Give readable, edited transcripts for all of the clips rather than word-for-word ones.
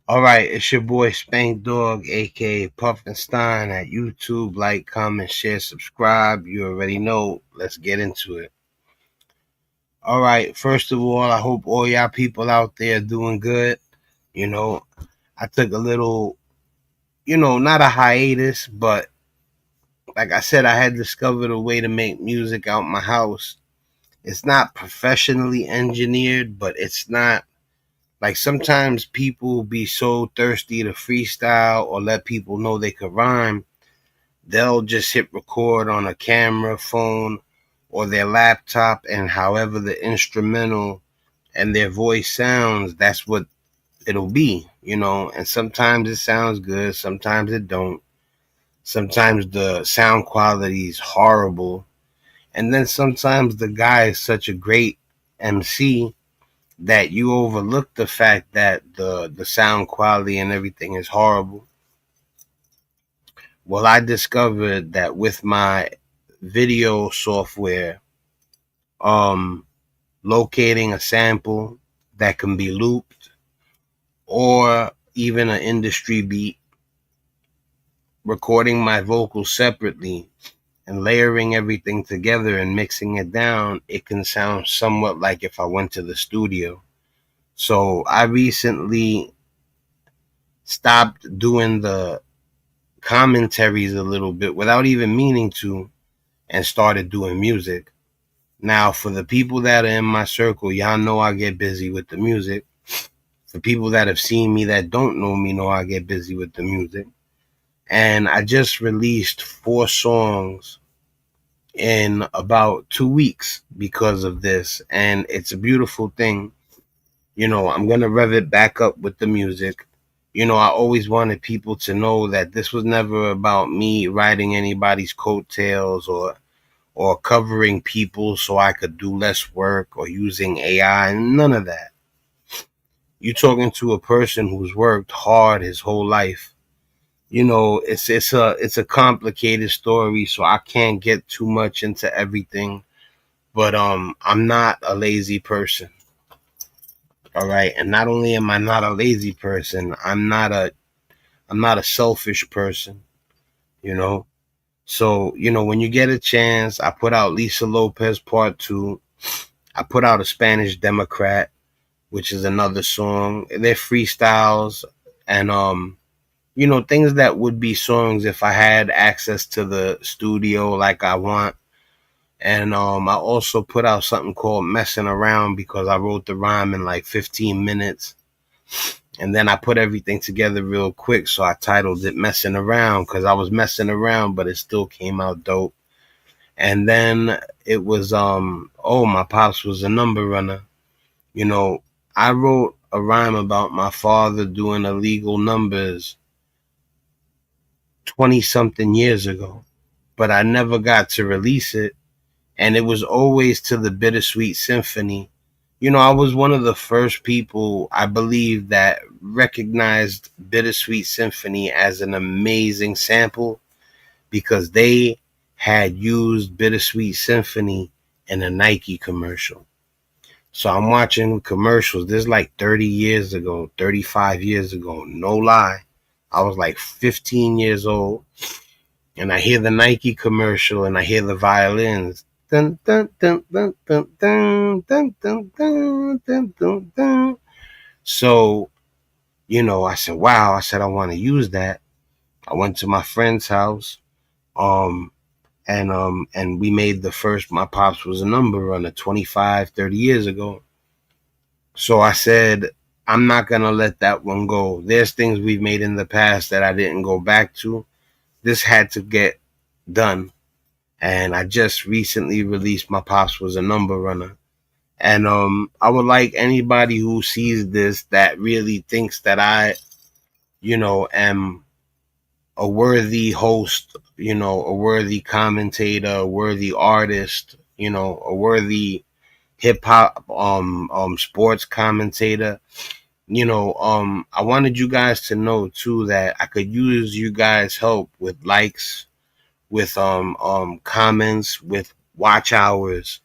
All right, it's your boy Spank Dog, aka Puffinstein at YouTube. Like, comment, share, subscribe. You already know. Let's get into it. All right, first of all, I hope all y'all people out there doing good. You know, I took a little, not a hiatus, but like I said, I had discovered a way to make music out my house. It's not professionally engineered, but it's not like sometimes people be so thirsty to freestyle or let people know they could rhyme, they'll just hit record on a camera, phone, or their laptop, and however the instrumental and their voice sounds, that's what it'll be. And sometimes it sounds good, sometimes it don't. Sometimes the sound quality is horrible. And then sometimes the guy is such a great MC that you overlook the fact that the sound quality and everything is horrible. Well, I discovered that with my video software, um, locating a sample that can be looped or even an industry beat, recording my vocals separately and layering everything together and mixing it down, it can sound somewhat like if I went to the studio. So I recently stopped doing the commentaries a little bit without even meaning to and started doing music. Now, for the people that are in my circle, y'all know I get busy with the music. For people that have seen me that don't know I get busy with the music. And I just released 4 songs in about 2 weeks because of this. And it's a beautiful thing. I'm going to rev it back up with the music. I always wanted people to know that this was never about me riding anybody's coattails or covering people so I could do less work or using AI. None of that. You talking to a person who's worked hard his whole life. It's a complicated story, so I can't get too much into everything. But I'm not a lazy person. All right. And not only am I not a lazy person, I'm not a selfish person, you know. So, when you get a chance, I put out Lisa Lopez Part 2. I put out a Spanish Democrat, which is another song. They're freestyles and things that would be songs if I had access to the studio like I want. And I also put out something called Messing Around because I wrote the rhyme in like 15 minutes. And then I put everything together real quick, so I titled it Messing Around because I was messing around, but it still came out dope. And then it was my pops was a number runner. You know, I wrote a rhyme about my father doing illegal numbers 20 something years ago, but I never got to release it. And it was always to the Bittersweet Symphony. I was one of the first people, I believe, that recognized Bittersweet Symphony as an amazing sample because they had used Bittersweet Symphony in a Nike commercial. So I'm watching commercials. This is like 30 years ago, 35 years ago. No lie. I was like 15 years old. And I hear the Nike commercial and I hear the violins. Dun, dun, dun, dun, dun, dun, dun, dun, dun, dun, dun, dun. So, I said, wow. I said, I want to use that. I went to my friend's house. Um, and we made the first, my pops was a number runner 25, 30 years ago. So I said, I'm not going to let that one go. There's things we've made in the past that I didn't go back to. This had to get done. And I just recently released My Pops Was a Number Runner. And I would like anybody who sees this that really thinks that I, am a worthy host, a worthy commentator, a worthy artist, a worthy hip hop sports commentator. I wanted you guys to know too that I could use you guys' help with likes, with comments, with watch hours.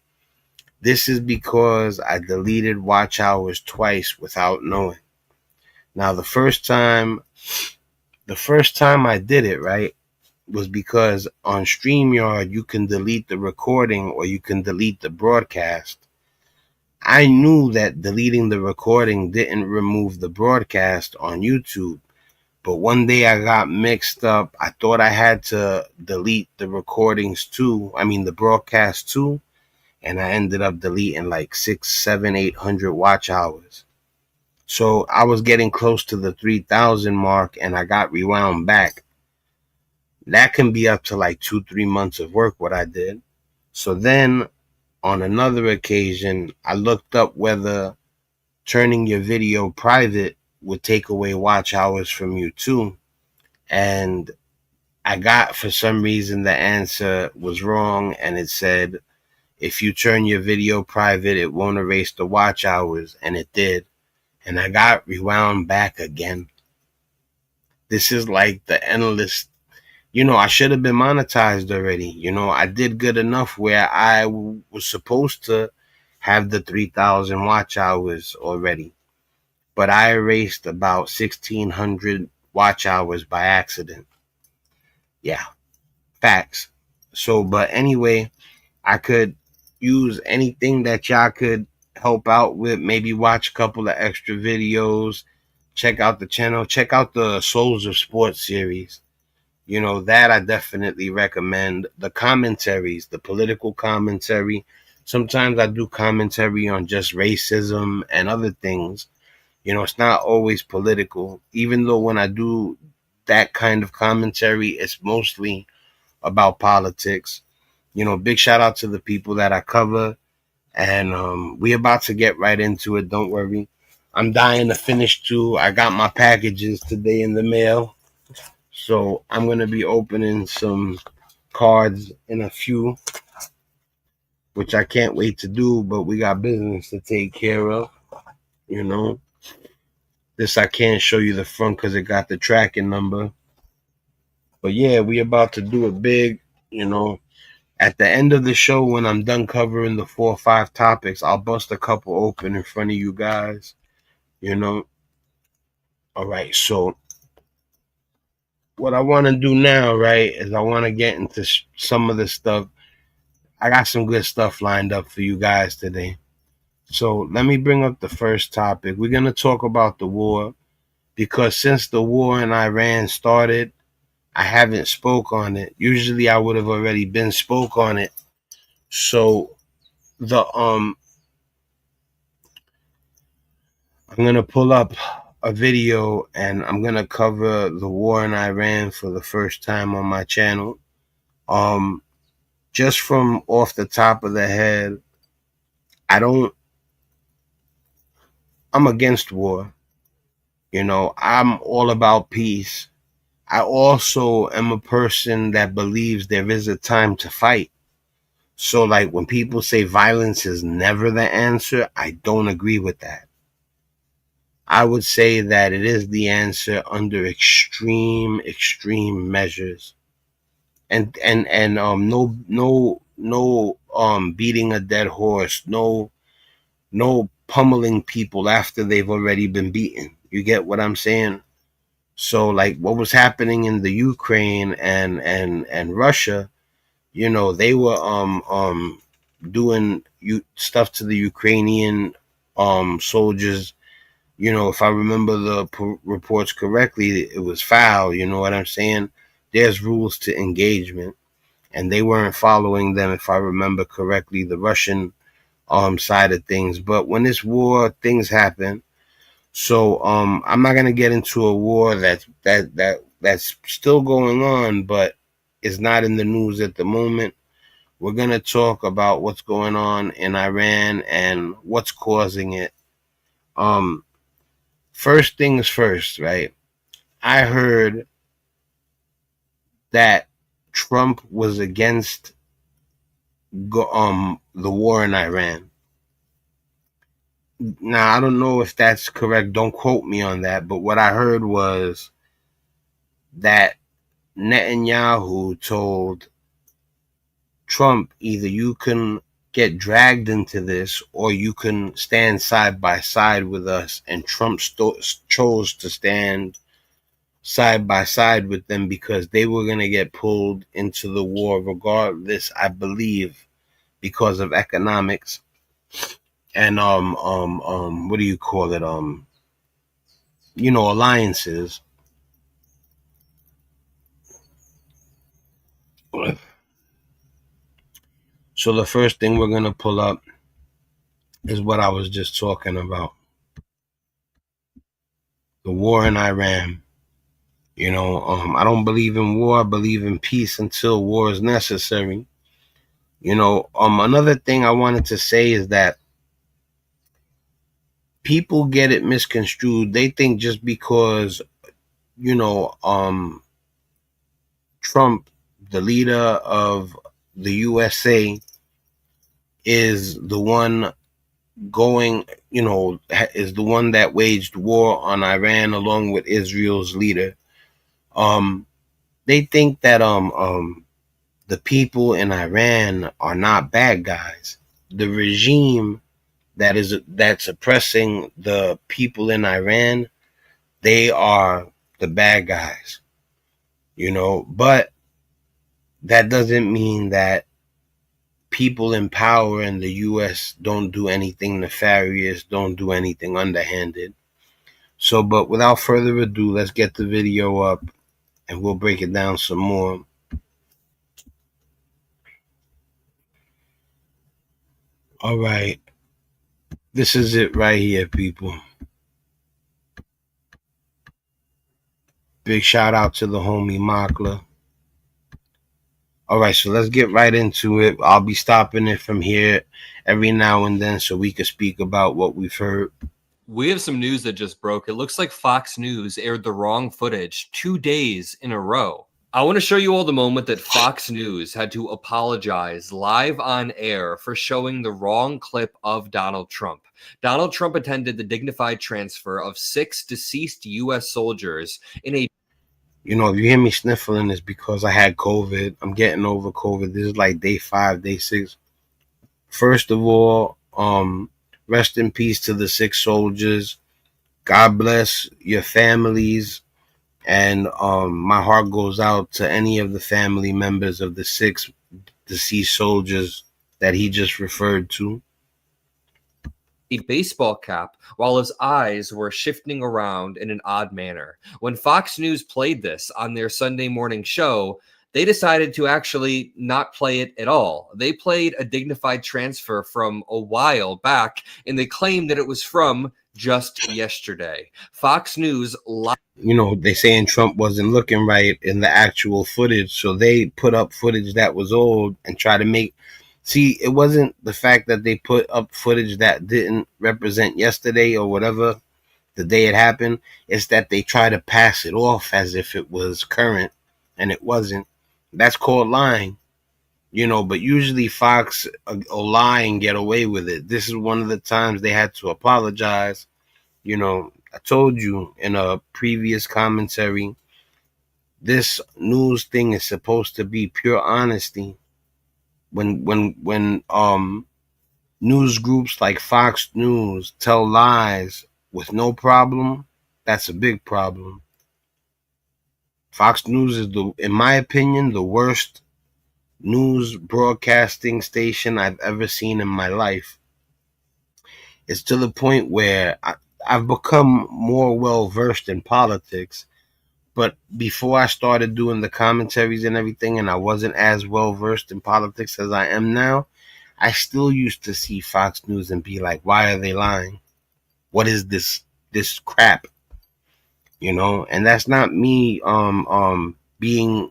This is because I deleted watch hours twice without knowing. Now the first time I did it, right, was because on StreamYard you can delete the recording or you can delete the broadcast. I knew that deleting the recording didn't remove the broadcast on YouTube. But one day I got mixed up. I thought I had to delete the recordings too. I mean, the broadcast too. And I ended up deleting like 6, 7, 800 watch hours. So I was getting close to the 3,000 mark and I got rewound back. That can be up to like 2, 3 months of work, what I did. So then on another occasion, I looked up whether turning your video private would take away watch hours from you too. And I got, for some reason, the answer was wrong, and it said, if you turn your video private, it won't erase the watch hours, and it did. And I got rewound back again. This is like the endless, I should have been monetized already. I did good enough where I was supposed to have the 3,000 watch hours already. But I erased about 1,600 watch hours by accident. Yeah, facts. So, but anyway, I could use anything that y'all could help out with. Maybe watch a couple of extra videos. Check out the channel. Check out the Souls of Sports series. That I definitely recommend. The commentaries, the political commentary. Sometimes I do commentary on just racism and other things. It's not always political. Even though when I do that kind of commentary, it's mostly about politics. Big shout out to the people that I cover. And we about to get right into it. Don't worry. I'm dying to finish too. I got my packages today in the mail. So I'm going to be opening some cards in a few, which I can't wait to do, but we got business to take care of. You know, this I can't show you the front because it got the tracking number. But yeah, we about to do it big. You know, at the end of the show, when I'm done covering the 4 or 5 topics, I'll bust a couple open in front of you guys. You know, all right. So what I want to do now, right, is I want to get into some of the stuff. I got some good stuff lined up for you guys today. So let me bring up the first topic. We're going to talk about the war because since the war in Iran started, I haven't spoke on it. Usually I would have already been spoke on it. So the I'm going to pull up a video and I'm going to cover the war in Iran for the first time on my channel. Just from off the top of the head, I'm against war. I'm all about peace. I also am a person that believes there is a time to fight. So, like, when people say violence is never the answer, I don't agree with that. I would say that it is the answer under extreme measures. And no beating a dead horse, no pummeling people after they've already been beaten. You get what I'm saying? So like what was happening in the Ukraine and Russia, they were doing stuff to the Ukrainian soldiers. If I remember the reports correctly, it was foul. You know what I'm saying? There's rules to engagement, and they weren't following them, if I remember correctly, the Russian side of things. But when this war things happen, so I'm not gonna get into a war that's still going on, but is not in the news at the moment. We're gonna talk about what's going on in Iran and what's causing it. Um, First things first, right? I heard that Trump was against the war in Iran. Now I don't know if that's correct. Don't quote me on that. But what I heard was that Netanyahu told Trump, either you can get dragged into this, or you can stand side by side with us. And Trump chose to stand side by side with them because they were going to get pulled into the war regardless, I believe, because of economics and what do you call it, alliances. So the first thing we're going to pull up is what I was just talking about, the war in Iran. I don't believe in war. I believe in peace until war is necessary. Another thing I wanted to say is that people get it misconstrued. They think just because, you know, Trump, the leader of the USA, is the one going, is the one that waged war on Iran along with Israel's leader. Um, they think that the people in Iran are not bad guys. The regime that's oppressing the people in Iran, they are the bad guys. But that doesn't mean that people in power in the US don't do anything nefarious, don't do anything underhanded. So, but without further ado, let's get the video up and we'll break it down some more. All right. This is it right here, people. Big shout out to the homie Makla. All right, so let's get right into it. I'll be stopping it from here every now and then so we can speak about what we've heard. We have some news that just broke. It looks like Fox News aired the wrong footage 2 days in a row. I want to show you all the moment that Fox News had to apologize live on air for showing the wrong clip of Donald Trump. Donald Trump attended the dignified transfer of 6 deceased U.S. soldiers in a... If you hear me sniffling, it's because I had COVID. I'm getting over COVID. This is like day 5, day 6. First of all, rest in peace to the 6 soldiers. God bless your families. And my heart goes out to any of the family members of the 6 deceased soldiers that he just referred to. A baseball cap while his eyes were shifting around in an odd manner. When Fox News played this on their Sunday morning show, they decided to actually not play it at all. They played a dignified transfer from a while back, and they claimed that it was from just yesterday. Fox News they saying Trump wasn't looking right in the actual footage, so they put up footage that was old and try to make... See, it wasn't the fact that they put up footage that didn't represent yesterday or whatever, the day it happened. It's that they try to pass it off as if it was current, and it wasn't. That's called lying. But usually Fox will lie and get away with it. This is one of the times they had to apologize. I told you in a previous commentary, this news thing is supposed to be pure honesty. When news groups like Fox News tell lies with no problem, that's a big problem. Fox News is, in my opinion, the worst news broadcasting station I've ever seen in my life. It's to the point where I've become more well versed in politics. But before I started doing the commentaries and everything, and I wasn't as well versed in politics as I am now, I still used to see Fox News and be like, why are they lying? What is this crap? And that's not me being,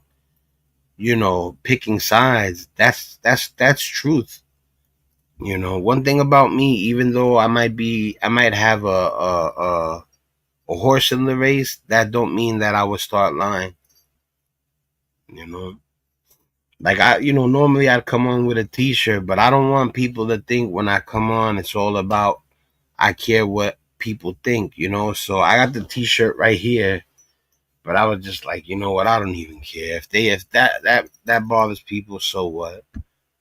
picking sides. That's truth. One thing about me, even though I might have a horse in the race, that don't mean that I would start lying. Like normally I'd come on with a t-shirt, but I don't want people to think when I come on it's all about I care what people think, So I got the t-shirt right here, but I was just like, you know what, I don't even care. If that bothers people, so what?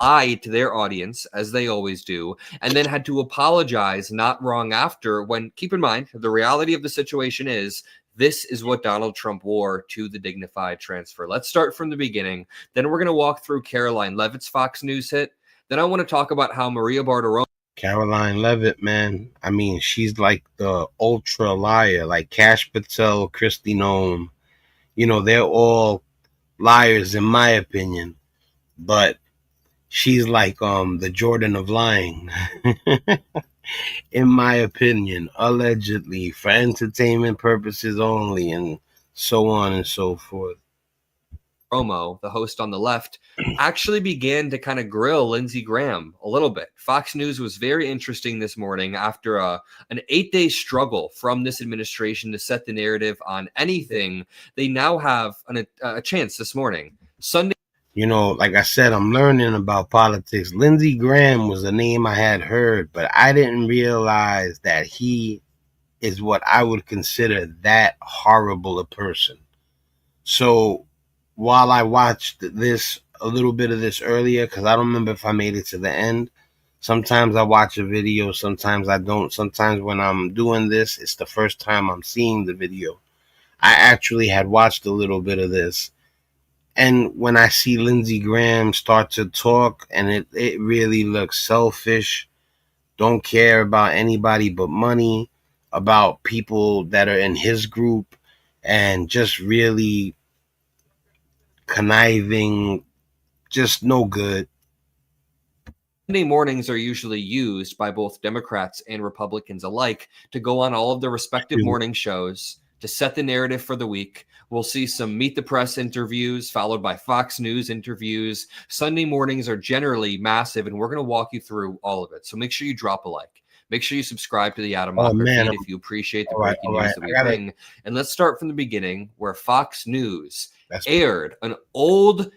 lied to their audience, as they always do, and then had to apologize not wrong after, when, keep in mind, the reality of the situation is this is what Donald Trump wore to the dignified transfer. Let's start from the beginning. Then we're going to walk through Caroline Levitt's Fox News hit. Then I want to talk about how Maria Bartiromo. Caroline Levitt, man. I mean, she's like the ultra liar, like Cash Patel, Christy Nome. You know, they're all liars in my opinion, but she's like the Jordan of lying. In my opinion, allegedly, for entertainment purposes only, and so on and so forth. Romo, the host on the left, actually began to kind of grill Lindsey Graham a little bit. Fox News was very interesting this morning after an 8-day struggle from this administration to set the narrative on anything. They now have a chance this morning. Sunday. You know, like I said, I'm learning about politics. Lindsey Graham was a name I had heard, but I didn't realize that he is what I would consider that horrible a person. So while I watched a little bit of this earlier, because I don't remember if I made it to the end. Sometimes I watch a video, sometimes I don't. Sometimes when I'm doing this, it's the first time I'm seeing the video. I actually had watched a little bit of this. And when I see Lindsey Graham start to talk, and it really looks selfish, don't care about anybody but money, about people that are in his group, and just really conniving, just no good. Sunday mornings are usually used by both Democrats and Republicans alike to go on all of their respective morning shows to set the narrative for the week. We'll see some Meet the Press interviews followed by Fox News interviews. Sunday mornings are generally massive, and we're going to walk you through all of it. So make sure you drop a like. Make sure you subscribe to the Adam Mocker feed if you appreciate the breaking news that we bring. And let's start from the beginning, where Fox News aired an old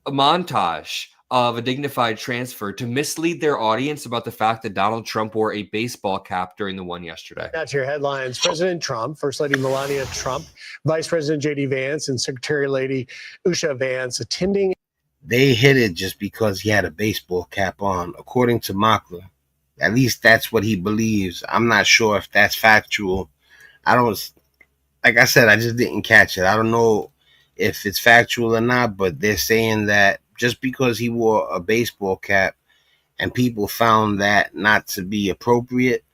montage of a dignified transfer to mislead their audience about the fact that Donald Trump wore a baseball cap during the one yesterday. Now to your headlines. President Trump, First Lady Melania Trump, Vice President J.D. Vance, and Secretary Lady Usha Vance attending. They hit it just because he had a baseball cap on, according to Mockler. At least that's what he believes. I'm not sure if that's factual. Like I said, I just didn't catch it. I don't know if it's factual or not, but they're saying that just because he wore a baseball cap and people found that not to be appropriate,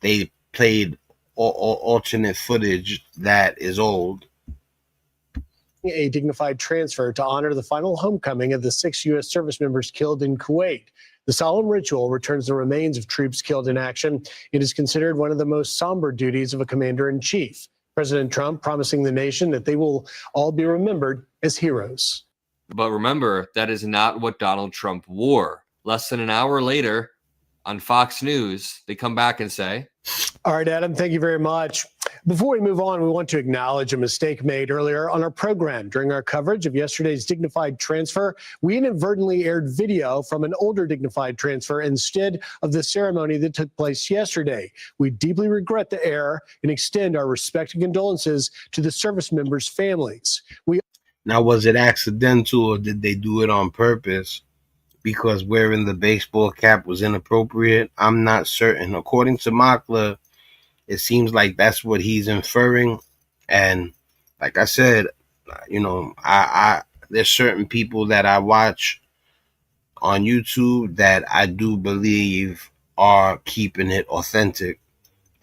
they played alternate footage that is old. A dignified transfer to honor the final homecoming of the 6 U.S. service members killed in Kuwait. The solemn ritual returns the remains of troops killed in action. It is considered one of the most somber duties of a commander-in-chief. President Trump promising the nation that they will all be remembered as heroes. But remember, that is not what Donald Trump wore. Less than an hour later, on Fox News, they come back and say, all right, Adam, thank you very much. Before we move on, we want to acknowledge a mistake made earlier on our program. During our coverage of yesterday's dignified transfer, we inadvertently aired video from an older dignified transfer instead of the ceremony that took place yesterday. We deeply regret the error and extend our respect and condolences to the service members' families. Now, was it accidental or did they do it on purpose? Because wearing the baseball cap was inappropriate? I'm not certain. According to Mockler, it seems like that's what he's inferring. And like I said, you know, there's certain people that I watch on YouTube that I do believe are keeping it authentic.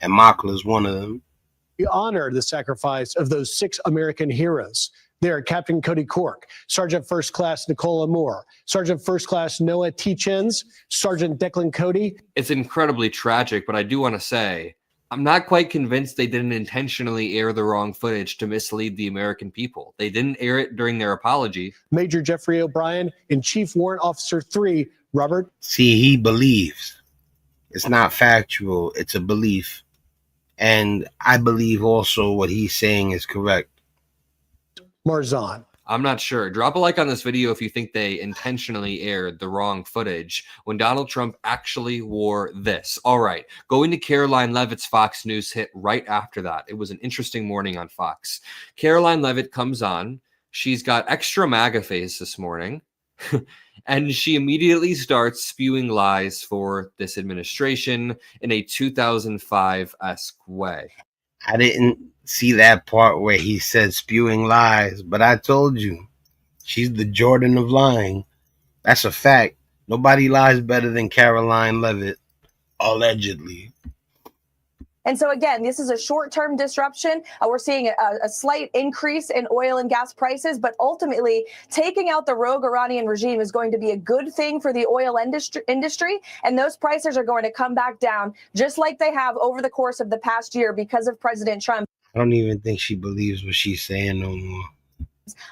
And Mockler's one of them. We honor the sacrifice of those 6 American heroes. They are Captain Cody Cork, Sergeant First Class Nicola Moore, Sergeant First Class Noah T. Chins, Sergeant Declan Cody. It's incredibly tragic, but I do want to say, I'm not quite convinced they didn't intentionally air the wrong footage to mislead the American people. They didn't air it during their apology. Major Jeffrey O'Brien and Chief Warrant Officer 3, Robert. See, he believes. It's not factual. It's a belief. And I believe also what he's saying is correct. Marzon. I'm not sure. Drop a like on this video if you think they intentionally aired the wrong footage when Donald Trump actually wore this. All right, going to Caroline Levitt's Fox News hit right after that. It was an interesting morning on Fox. Caroline Levitt comes on. She's got extra MAGA face this morning. And she immediately starts spewing lies for this administration in a 2005-esque way. I didn't see that part where he said spewing lies, but I told you, she's the Jordan of lying. That's a fact. Nobody lies better than Caroline Levitt, allegedly. And so, again, this is a short-term disruption. We're seeing a slight increase in oil and gas prices, but ultimately taking out the rogue Iranian regime is going to be a good thing for the oil industry, and those prices are going to come back down just like they have over the course of the past year because of President Trump. I don't even think she believes what she's saying no more.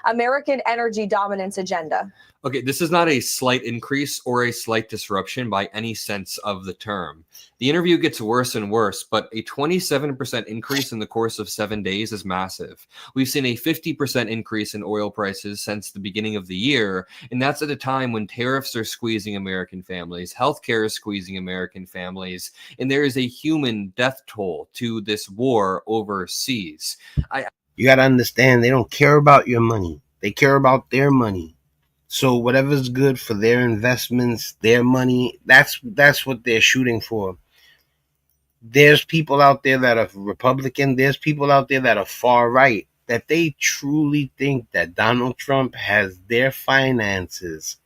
American energy dominance agenda. Okay, this is not a slight increase or a slight disruption by any sense of the term. The interview gets worse and worse, but a 27% increase in the course of 7 days is massive. We've seen a 50% increase in oil prices since the beginning of the year, and that's at a time when tariffs are squeezing American families, healthcare is squeezing American families, and there is a human death toll to this war overseas. You got to understand, they don't care about your money. They care about their money. So whatever's good for their investments, their money, that's what they're shooting for. There's people out there that are Republican. There's people out there that are far right, that they truly think that Donald Trump has their finances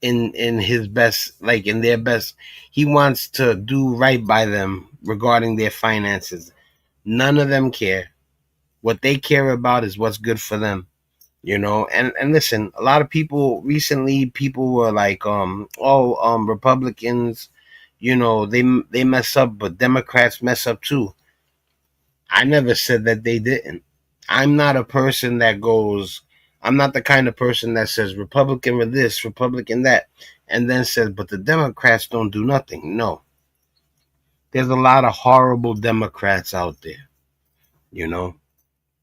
in his best, like in their best. He wants to do right by them regarding their finances. None of them care. What they care about is what's good for them. And listen, a lot of people recently, people were like, Republicans, they mess up, but Democrats mess up too. I never said that they didn't. I'm not a person that goes, I'm not the kind of person that says Republican with this, Republican that, and then says, but the Democrats don't do nothing. No. There's a lot of horrible Democrats out there,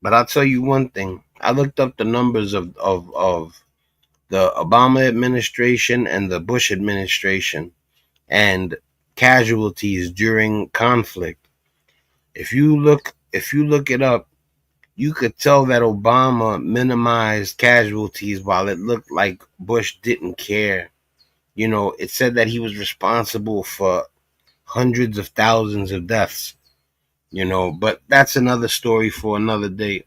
But I'll tell you one thing. I looked up the numbers of the Obama administration and the Bush administration and casualties during conflict. If you look it up, you could tell that Obama minimized casualties while it looked like Bush didn't care. It said that he was responsible for hundreds of thousands of deaths. But that's another story for another day.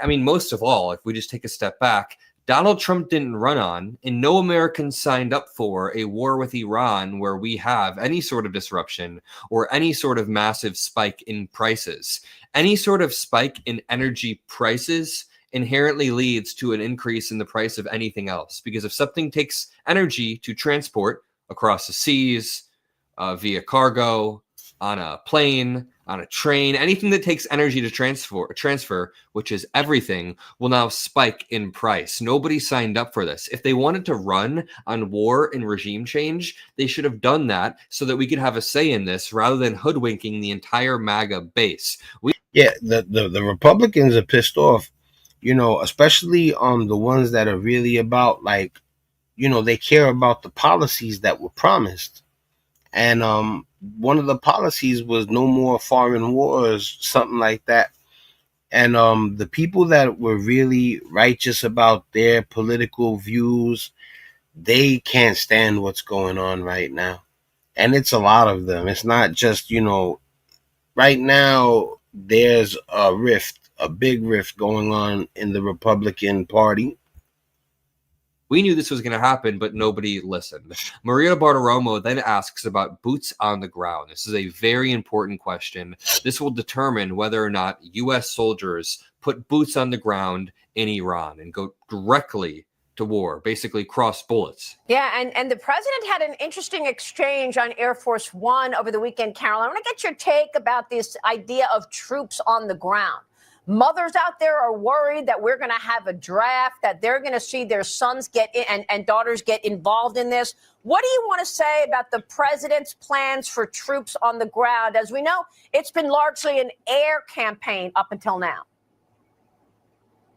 I mean, most of all, if we just take a step back, Donald Trump didn't run on, and no Americans signed up for a war with Iran where we have any sort of disruption or any sort of massive spike in prices. Any sort of spike in energy prices inherently leads to an increase in the price of anything else. Because if something takes energy to transport across the seas, via cargo, on a plane, on a train, anything that takes energy to transfer, which is everything, will now spike in price. Nobody signed up for this. If they wanted to run on war and regime change, they should have done that so that we could have a say in this rather than hoodwinking the entire MAGA base. The Republicans are pissed off, especially the ones that are really about they care about the policies that were promised. And one of the policies was no more foreign wars, something like that. And the people that were really righteous about their political views, they can't stand what's going on right now. And it's a lot of them. It's not just, right now there's a rift, a big rift going on in the Republican Party. We knew this was going to happen, but nobody listened. Maria Bartiromo then asks about boots on the ground. This is a very important question. This will determine whether or not U.S. soldiers put boots on the ground in Iran and go directly to war, basically cross bullets. Yeah, and the president had an interesting exchange on Air Force One over the weekend, Carol. I want to get your take about this idea of troops on the ground. Mothers out there are worried that we're going to have a draft, that they're going to see their sons get in and daughters get involved in this. What do you want to say about the president's plans for troops on the ground? As we know, it's been largely an air campaign up until now.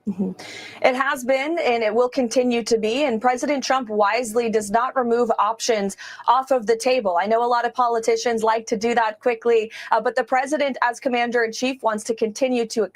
It has been, and it will continue to be. And President Trump wisely does not remove options off of the table. I know a lot of politicians like to do that quickly, but the president, as commander in chief, wants to continue to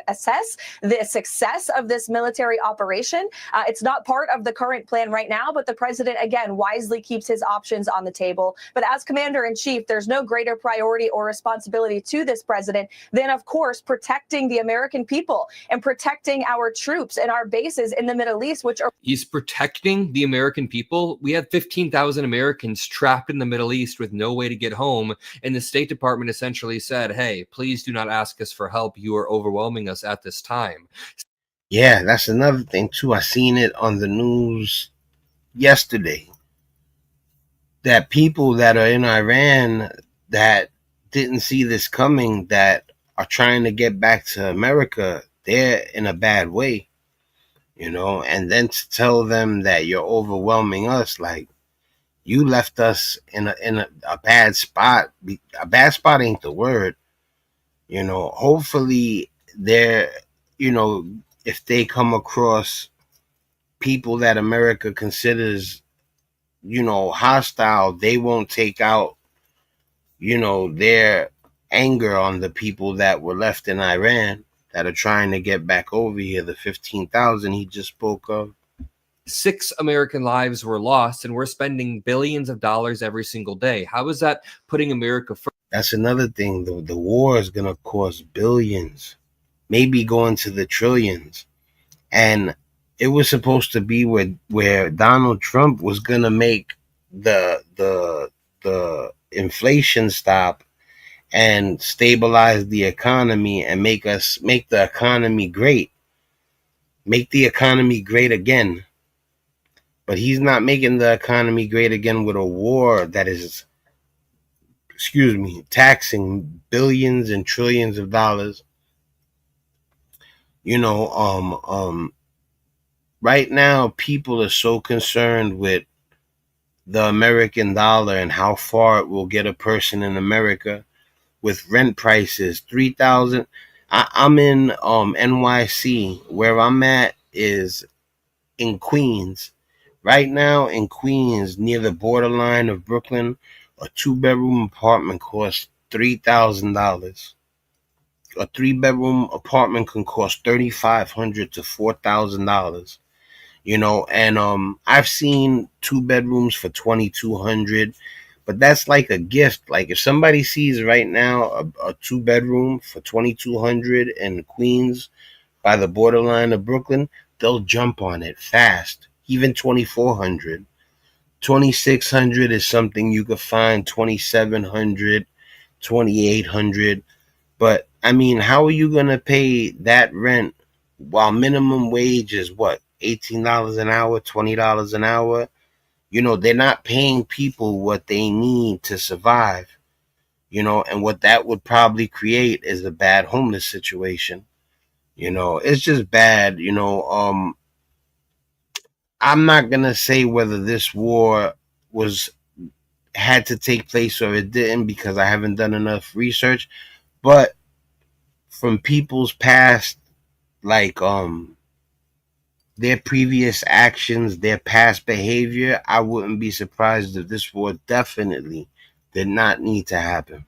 assess the success of this military operation. It's not part of the current plan right now, but the president, again, wisely keeps his options on the table. But as commander in chief, there's no greater priority or responsibility to this president than, of course, protecting the American people and protecting our troops and our bases in the Middle East, which are. He's protecting the American people. We had 15,000 Americans trapped in the Middle East with no way to get home. And the State Department essentially said, hey, please do not ask us for help. You are overwhelming us at this time. Yeah, that's another thing too. I seen it on the news yesterday that people that are in Iran that didn't see this coming, that are trying to get back to America, they're in a bad way, and then to tell them that you're overwhelming us, like you left us in a bad spot. A bad spot ain't the word. Hopefully they're, if they come across people that America considers, hostile, they won't take out, their anger on the people that were left in Iran that are trying to get back over here, the 15,000 he just spoke of. 6 American lives were lost, and we're spending billions of dollars every single day. How is that putting America first? That's another thing. The war is going to cost billions, maybe going to the trillions. And it was supposed to be where Donald Trump was going to make the inflation stop and stabilize the economy and make the economy great. Make the economy great again. But he's not making the economy great again with a war that is, taxing billions and trillions of dollars. Right now, people are so concerned with the American dollar and how far it will get a person in America with rent prices, 3,000. I'm in NYC. Where I'm at is in Queens. Right now in Queens, near the borderline of Brooklyn, a 2-bedroom apartment costs $3,000. A 3-bedroom apartment can cost $3,500 to $4,000. And I've seen 2 bedrooms for $2,200, but that's like a gift. Like if somebody sees right now a 2-bedroom for $2,200 in Queens by the borderline of Brooklyn, they'll jump on it fast. Even $2,400, $2,600 is something you could find. $2,700, $2,800. But I mean, how are you gonna pay that rent while minimum wage is what, $18 an hour, $20 an hour? They're not paying people what they need to survive. And what that would probably create is a bad homeless situation. It's just bad. I'm not gonna say whether this war had to take place or it didn't, because I haven't done enough research. But from people's past, like their previous actions, their past behavior, I wouldn't be surprised if this war definitely did not need to happen.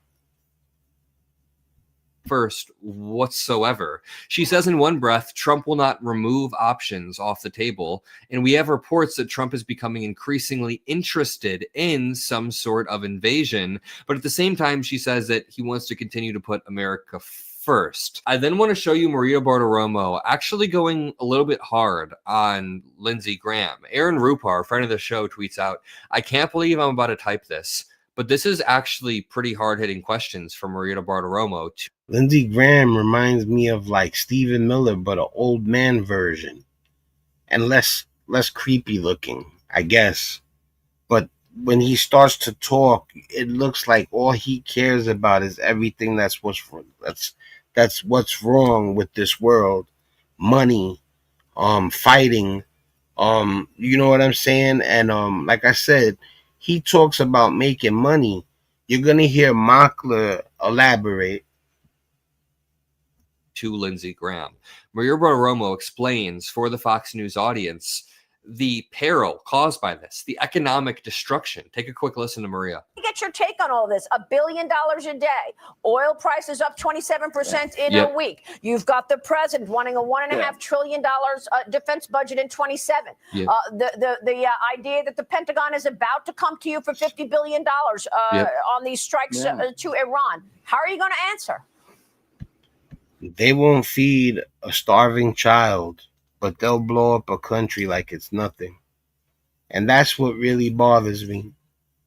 First whatsoever. She says in one breath, Trump will not remove options off the table. And we have reports that Trump is becoming increasingly interested in some sort of invasion. But at the same time, she says that he wants to continue to put America first. I then want to show you Maria Bartiromo actually going a little bit hard on Lindsey Graham. Aaron Rupar, friend of the show, tweets out, I can't believe I'm about to type this, but this is actually pretty hard-hitting questions from Maria Bartiromo. Lindsey Graham reminds me of like Stephen Miller, but an old man version, and less creepy looking, I guess. But when he starts to talk, it looks like all he cares about is everything that's what's wrong with this world. Money, fighting, you know what I'm saying? And like I said, he talks about making money. You're gonna hear Mockler elaborate. to Lindsey Graham. Maria Bartiromo explains for the Fox News audience the peril caused by this, the economic destruction. Take a quick listen to Maria. Get your take on all this. $1 billion a day. Oil prices up 27% in a week. You've got the president wanting a $1.5 trillion defense budget in 27. The idea that the Pentagon is about to come to you for $50 billion on these strikes to Iran. How are you going to answer? They won't feed a starving child, but they'll blow up a country like it's nothing. And that's what really bothers me,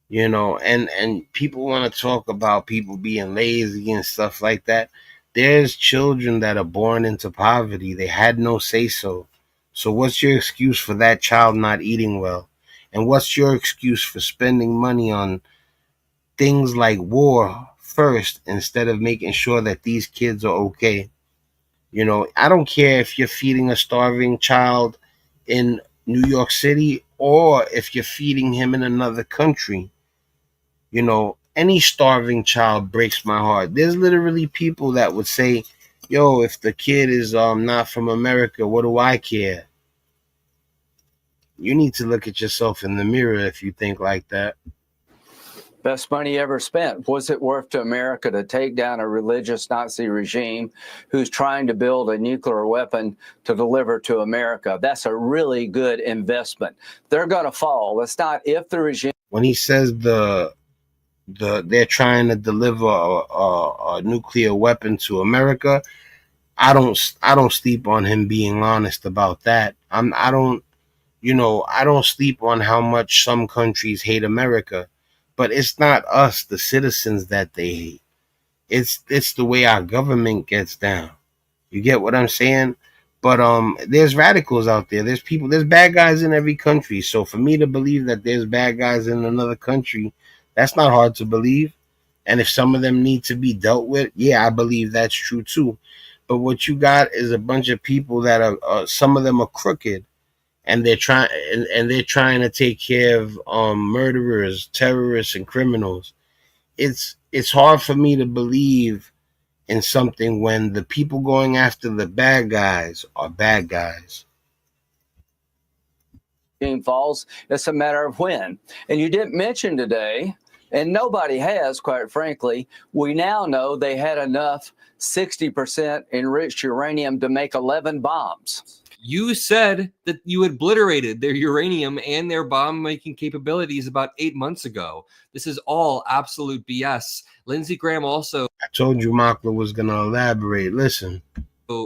you know, and people want to talk about people being lazy and stuff like that. There's children that are born into poverty. They had no say-so. So what's your excuse for that child not eating well? And what's your excuse for spending money on things like war first instead of making sure that these kids are okay? You know, I don't care if you're feeding a starving child in New York City or if you're feeding him in another country. You know, any starving child breaks my heart. There's literally people that would say, yo, if the kid is not from America, what do I care? You need to look at yourself in the mirror if you think like that. Best money ever spent. Was it worth to America to take down a religious Nazi regime who's trying to build a nuclear weapon to deliver to America? That's a really good investment. They're going to fall. It's not if the regime. When he says they're trying to deliver a nuclear weapon to America, I don't sleep on him being honest about that. I don't sleep on how much some countries hate America. But it's not us, the citizens, that they hate. It's the way our government gets down. You get what I'm saying? But there's radicals out there. There's bad guys in every country. So for me to believe that there's bad guys in another country, that's not hard to believe. And if some of them need to be dealt with, yeah, I believe that's true too. But what you got is a bunch of people that are some of them are crooked. And they're trying to take care of murderers, terrorists, and criminals. It's hard for me to believe in something when the people going after the bad guys are bad guys. Falls. It's a matter of when. And you didn't mention today, and nobody has, quite frankly, we now know they had enough 60% enriched uranium to make 11 bombs. You said that you obliterated their uranium and their bomb-making capabilities about 8 months ago. This is all absolute BS. Lindsey Graham also... I told you Makla was going to elaborate. Listen.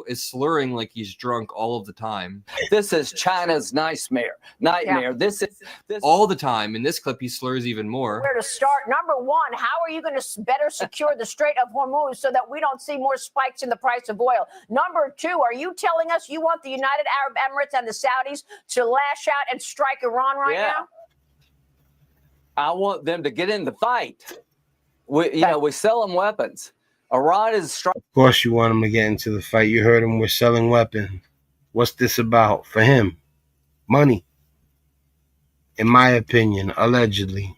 Is slurring like he's drunk all of the time. This is China's nightmare. Yeah. This all the time. In this clip, he slurs even more. Where to start? Number one, how are you going to better secure the Strait of Hormuz so that we don't see more spikes in the price of oil? Number two, are you telling us you want the United Arab Emirates and the Saudis to lash out and strike Iran right now? I want them to get in the fight. We sell them weapons. Iran is strong. Of course you want him to get into the fight. You heard him, we're selling weapons. What's this about for him? Money. In my opinion, allegedly.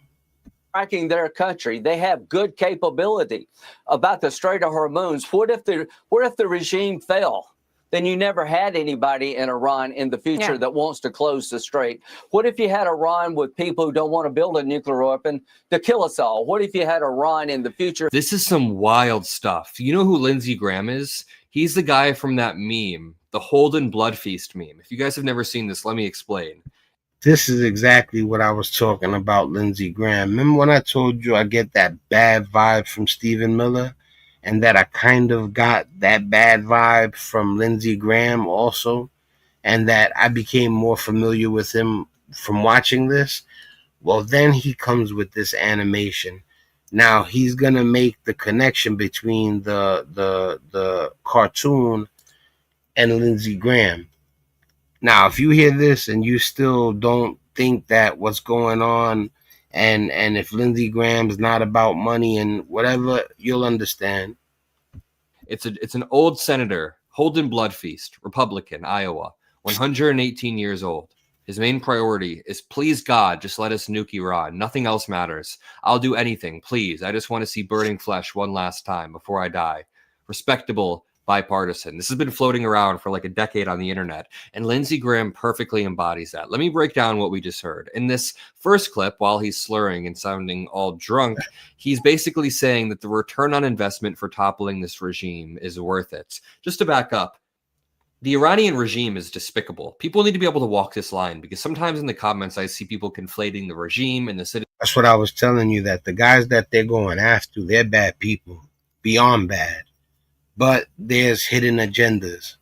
Striking their country. They have good capability. About the Strait of Hormuz, what if the regime fell? Then you never had anybody in Iran in the future that wants to close the strait. What if you had Iran with people who don't want to build a nuclear weapon to kill us all? What if you had Iran in the future? This is some wild stuff. You know who Lindsey Graham is? He's the guy from that meme, the Holden Blood Feast meme. If you guys have never seen this, let me explain. This is exactly what I was talking about, Lindsey Graham. Remember when I told you I get that bad vibe from Stephen Miller? And that I kind of got that bad vibe from Lindsey Graham also, and that I became more familiar with him from watching this. Well, then he comes with this animation. Now he's gonna make the connection between the cartoon and Lindsey Graham. Now, if you hear this and you still don't think that what's going on, and if Lindsey Graham's not about money and whatever, you'll understand. It's an old senator, Holden Blood Feast, Republican, Iowa, 118 years old. His main priority is, please God, just let us nuke Iran. Nothing else matters. I'll do anything, please. I just want to see burning flesh one last time before I die. Respectable, bipartisan. This has been floating around for like a decade on the internet, and Lindsey Graham perfectly embodies that. Let me break down what we just heard. In this first clip, while he's slurring and sounding all drunk, he's basically saying that the return on investment for toppling this regime is worth it. Just to back up, the Iranian regime is despicable. People need to be able to walk this line, because sometimes in the comments I see people conflating the regime and the citizens. That's what I was telling you, that the guys that they're going after, they're bad people, beyond bad. But there's hidden agendas.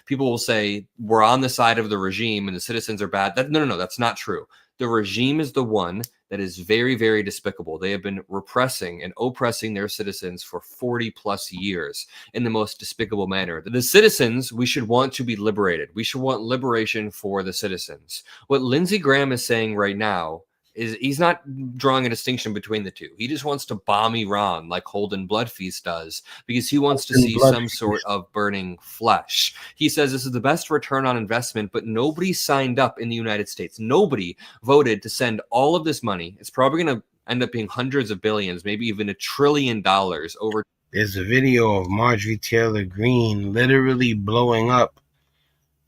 People will say we're on the side of the regime and the citizens are bad. No, that's not true. The regime is the one that is very, very despicable. They have been repressing and oppressing their citizens for 40 plus years in the most despicable manner. The citizens, we should want to be liberated. We should want liberation for the citizens. What Lindsey Graham is saying right now is he's not drawing a distinction between the two. He just wants to bomb Iran like Holden Bloodfeast does, because he wants to see some sort of burning flesh. He says this is the best return on investment, but nobody signed up in the United States. Nobody voted to send all of this money. It's probably going to end up being hundreds of billions, maybe even $1 trillion over. There's a video of Marjorie Taylor Greene literally blowing up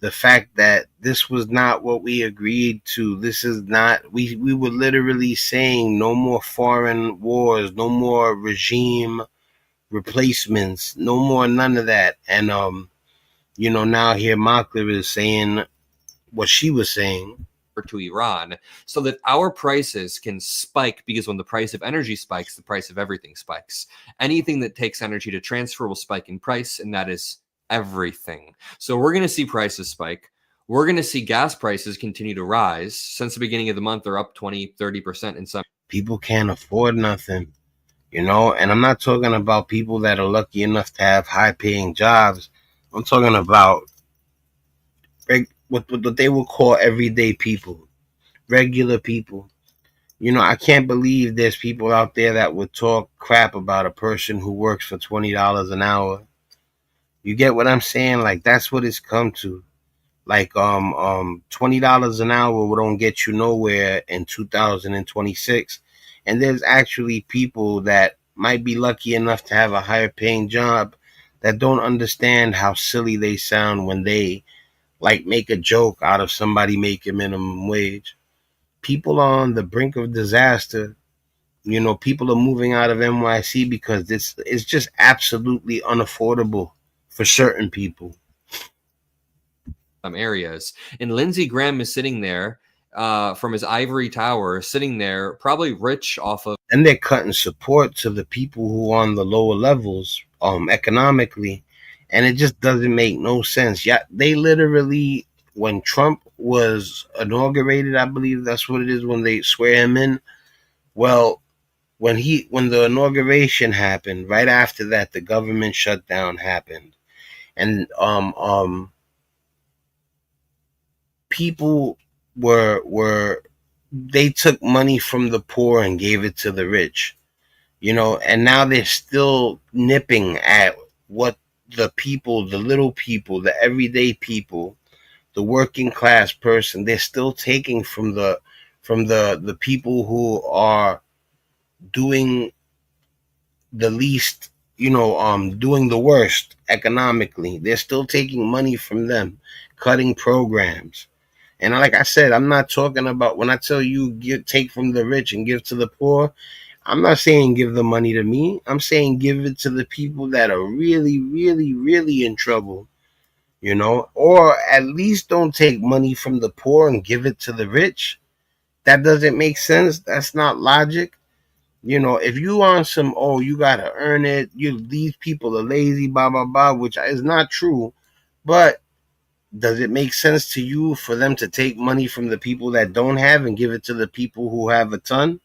the fact that this was not what we agreed to. This is not, we were literally saying no more foreign wars, no more regime replacements, no more none of that. And, now here Mockler is saying what she was saying to Iran, so that our prices can spike, because when the price of energy spikes, the price of everything spikes. Anything that takes energy to transfer will spike in price, and that is everything. So we're going to see prices spike. We're going to see gas prices continue to rise. Since the beginning of the month, they're up 20-30% in some. People can't afford nothing, and I'm not talking about people that are lucky enough to have high paying jobs. I'm talking about what they would call everyday people, regular people. I can't believe there's people out there that would talk crap about a person who works for $20 an hour. You get what I'm saying? Like, that's what it's come to. Like, $20 an hour don't get you nowhere in 2026. And there's actually people that might be lucky enough to have a higher paying job that don't understand how silly they sound when they make a joke out of somebody making minimum wage. People are on the brink of disaster. People are moving out of NYC because this is just absolutely unaffordable for certain people. Areas. And Lindsey Graham is sitting there from his ivory tower, sitting there probably rich off of. And they're cutting support to the people who are on the lower levels economically. And it just doesn't make no sense. Yeah, they literally, when Trump was inaugurated, I believe that's what it is, when they swear him in. Well, when the inauguration happened, right after that, the government shutdown happened. And people they took money from the poor and gave it to the rich, and now they're still nipping at what the people, the little people, the everyday people, the working class person, they're still taking from the people who are doing the least, doing the worst economically. They're still taking money from them, cutting programs. And like I said, I'm not talking about, when I tell you take from the rich and give to the poor, I'm not saying give the money to me. I'm saying give it to the people that are really, really, really in trouble, or at least don't take money from the poor and give it to the rich. That doesn't make sense. That's not logic. If you on some, you got to earn it, these people are lazy, blah, blah, blah, which is not true. But does it make sense to you for them to take money from the people that don't have and give it to the people who have a ton?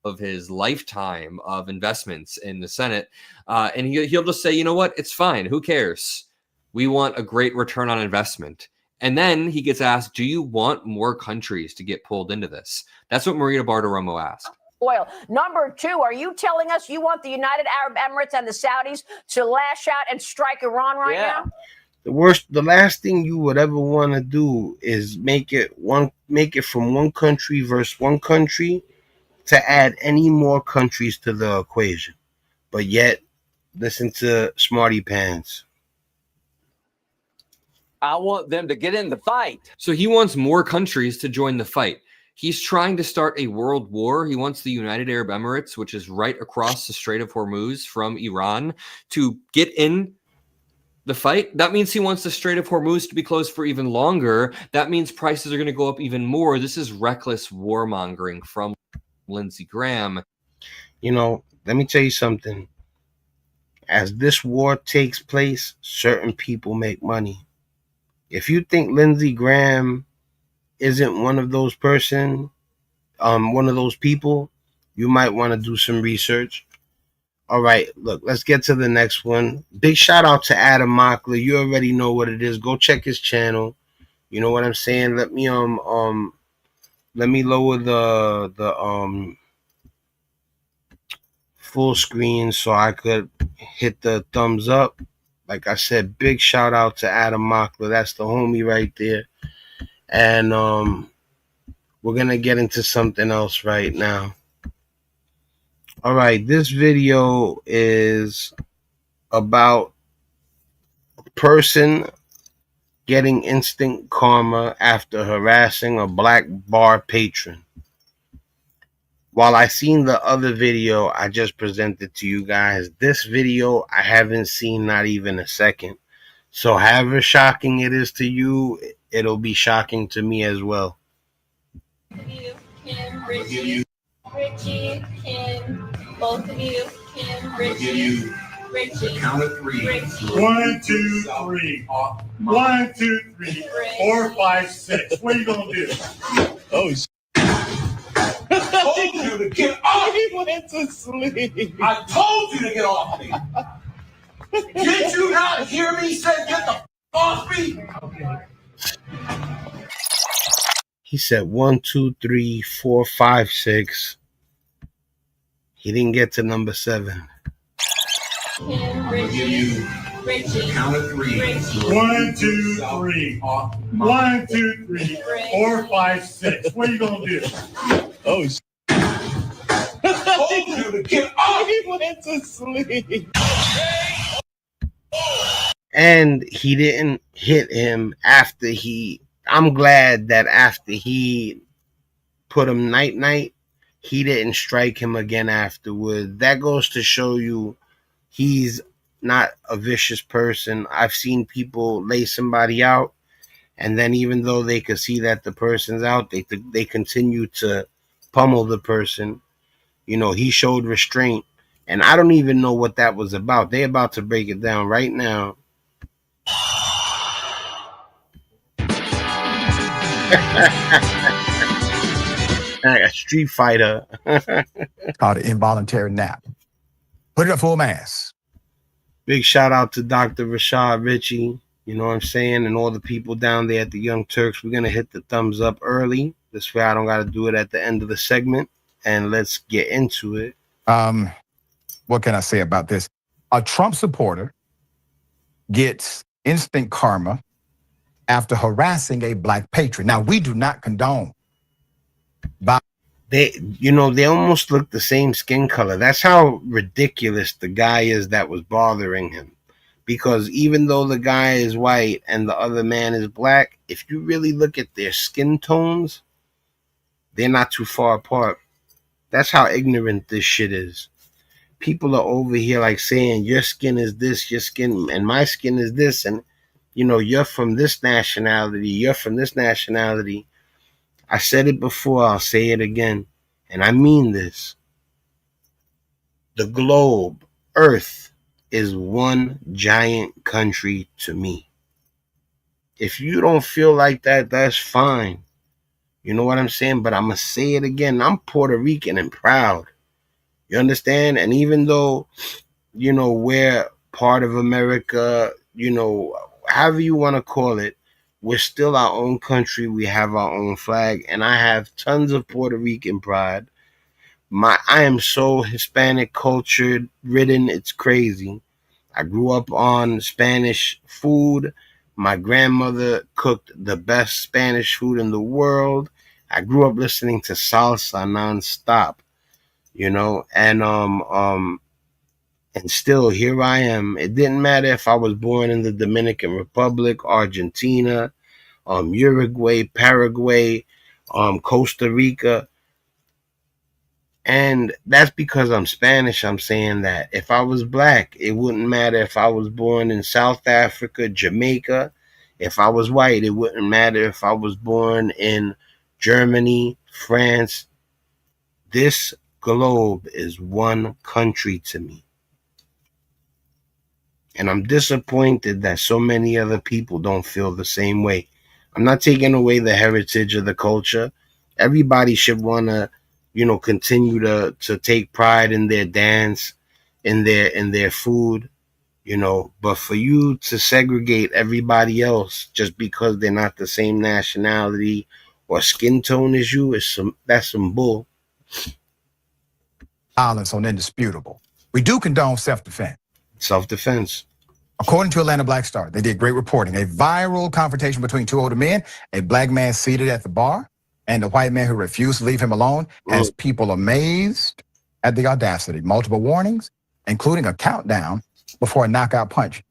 Of his lifetime of investments in the Senate. And he'll just say, you know what? It's fine. Who cares? We want a great return on investment. And then he gets asked, do you want more countries to get pulled into this? That's what Maria Bartiromo asked. Oil. Number two, are you telling us you want the United Arab Emirates and the Saudis to lash out and strike Iran right now? The last thing you would ever want to do is make it from one country versus one country to add any more countries to the equation. But yet, listen to Smarty Pants. I want them to get in the fight. So he wants more countries to join the fight. He's trying to start a world war. He wants the United Arab Emirates, which is right across the Strait of Hormuz from Iran, to get in the fight. That means he wants the Strait of Hormuz to be closed for even longer. That means prices are going to go up even more. This is reckless warmongering from Lindsey Graham. You know, let me tell you something. As this war takes place, certain people make money. If you think Lindsey Graham isn't one of those one of those people, you might want to do some research. All right, look, let's get to the next one. Big shout out to Adam Mockler. You already know what it is. Go check his channel. You know what I'm saying? Let me lower the full screen so I could hit the thumbs up. Like I said, big shout out to Adam Mockler. That's the homie right there. And we're going to get into something else right now. All right, this video is about a person getting instant karma after harassing a black bar patron. While I seen the other video I just presented to you guys, this video I haven't seen not even a second. So however shocking it is to you, it'll be shocking to me as well. You, Kim, Richie, Kim, both of you, Kim, Richie, Richie. Count of three. Richie. 1, 2, 3. 1, 2, 3, 4, 5, 6. What are you gonna do? Oh, I told you to get off. He went to sleep. I told you to get off me. Did you not hear me say get the off me? Okay. He said 1, 2, 3, 4, 5, 6. He didn't get to number 7. Kim, Richie, Richie. Count of three. Richie. 1, 2, 3. 1, 2, 3, 4, 5, 6. What are you gonna do? Oh, I told you to get off. He went to sleep. And he didn't hit him after I'm glad that after he put him night-night, he didn't strike him again afterward. That goes to show you he's not a vicious person. I've seen people lay somebody out, and then even though they could see that the person's out, they continue to pummel the person. You know, he showed restraint, and I don't even know what that was about. They're about to break it down right now. A Street Fighter. Called an involuntary nap. Put it up full mass. Big shout out to Dr. Rashad Ritchie. You know what I'm saying? And all the people down there at the Young Turks. We're going to hit the thumbs up early. This way I don't got to do it at the end of the segment. And let's get into it. What can I say about this? A Trump supporter gets instant karma after harassing a black patron. Now, we do not condone. They almost look the same skin color. That's how ridiculous the guy is that was bothering him. Because even though the guy is white and the other man is black, if you really look at their skin tones, they're not too far apart. That's how ignorant this shit is. People are over here like saying your skin is this, your skin and my skin is this, and you're from this nationality, you're from this nationality. I said it before, I'll say it again, and I mean this. The globe, Earth, is one giant country to me. If you don't feel like that, that's fine. You know what I'm saying? But I'm going to say it again. I'm Puerto Rican and proud. You understand? And even though, we're part of America, however you want to call it, we're still our own country. We have our own flag. And I have tons of Puerto Rican pride. I am so Hispanic cultured, ridden. It's crazy. I grew up on Spanish food. My grandmother cooked the best Spanish food in the world. I grew up listening to salsa nonstop. you know, and still here I am. It didn't matter if I was born in the Dominican Republic, Argentina, Uruguay, Paraguay, Costa Rica. And that's because I'm Spanish. I'm saying that if I was black, it wouldn't matter if I was born in South Africa, Jamaica. If I was white, it wouldn't matter if I was born in Germany, France. This globe is one country to me. And I'm disappointed that so many other people don't feel the same way. I'm not taking away the heritage of the culture. Everybody should want to, continue to take pride in their dance, in their food, but for you to segregate everybody else just because they're not the same nationality or skin tone as you that's some bull. Violence on indisputable. We do condone self-defense. Self-defense. According to Atlanta Black Star, they did great reporting. A viral confrontation between two older men, a black man seated at the bar, and a white man who refused to leave him alone, has people amazed at the audacity. Multiple warnings, including a countdown before a knockout punch.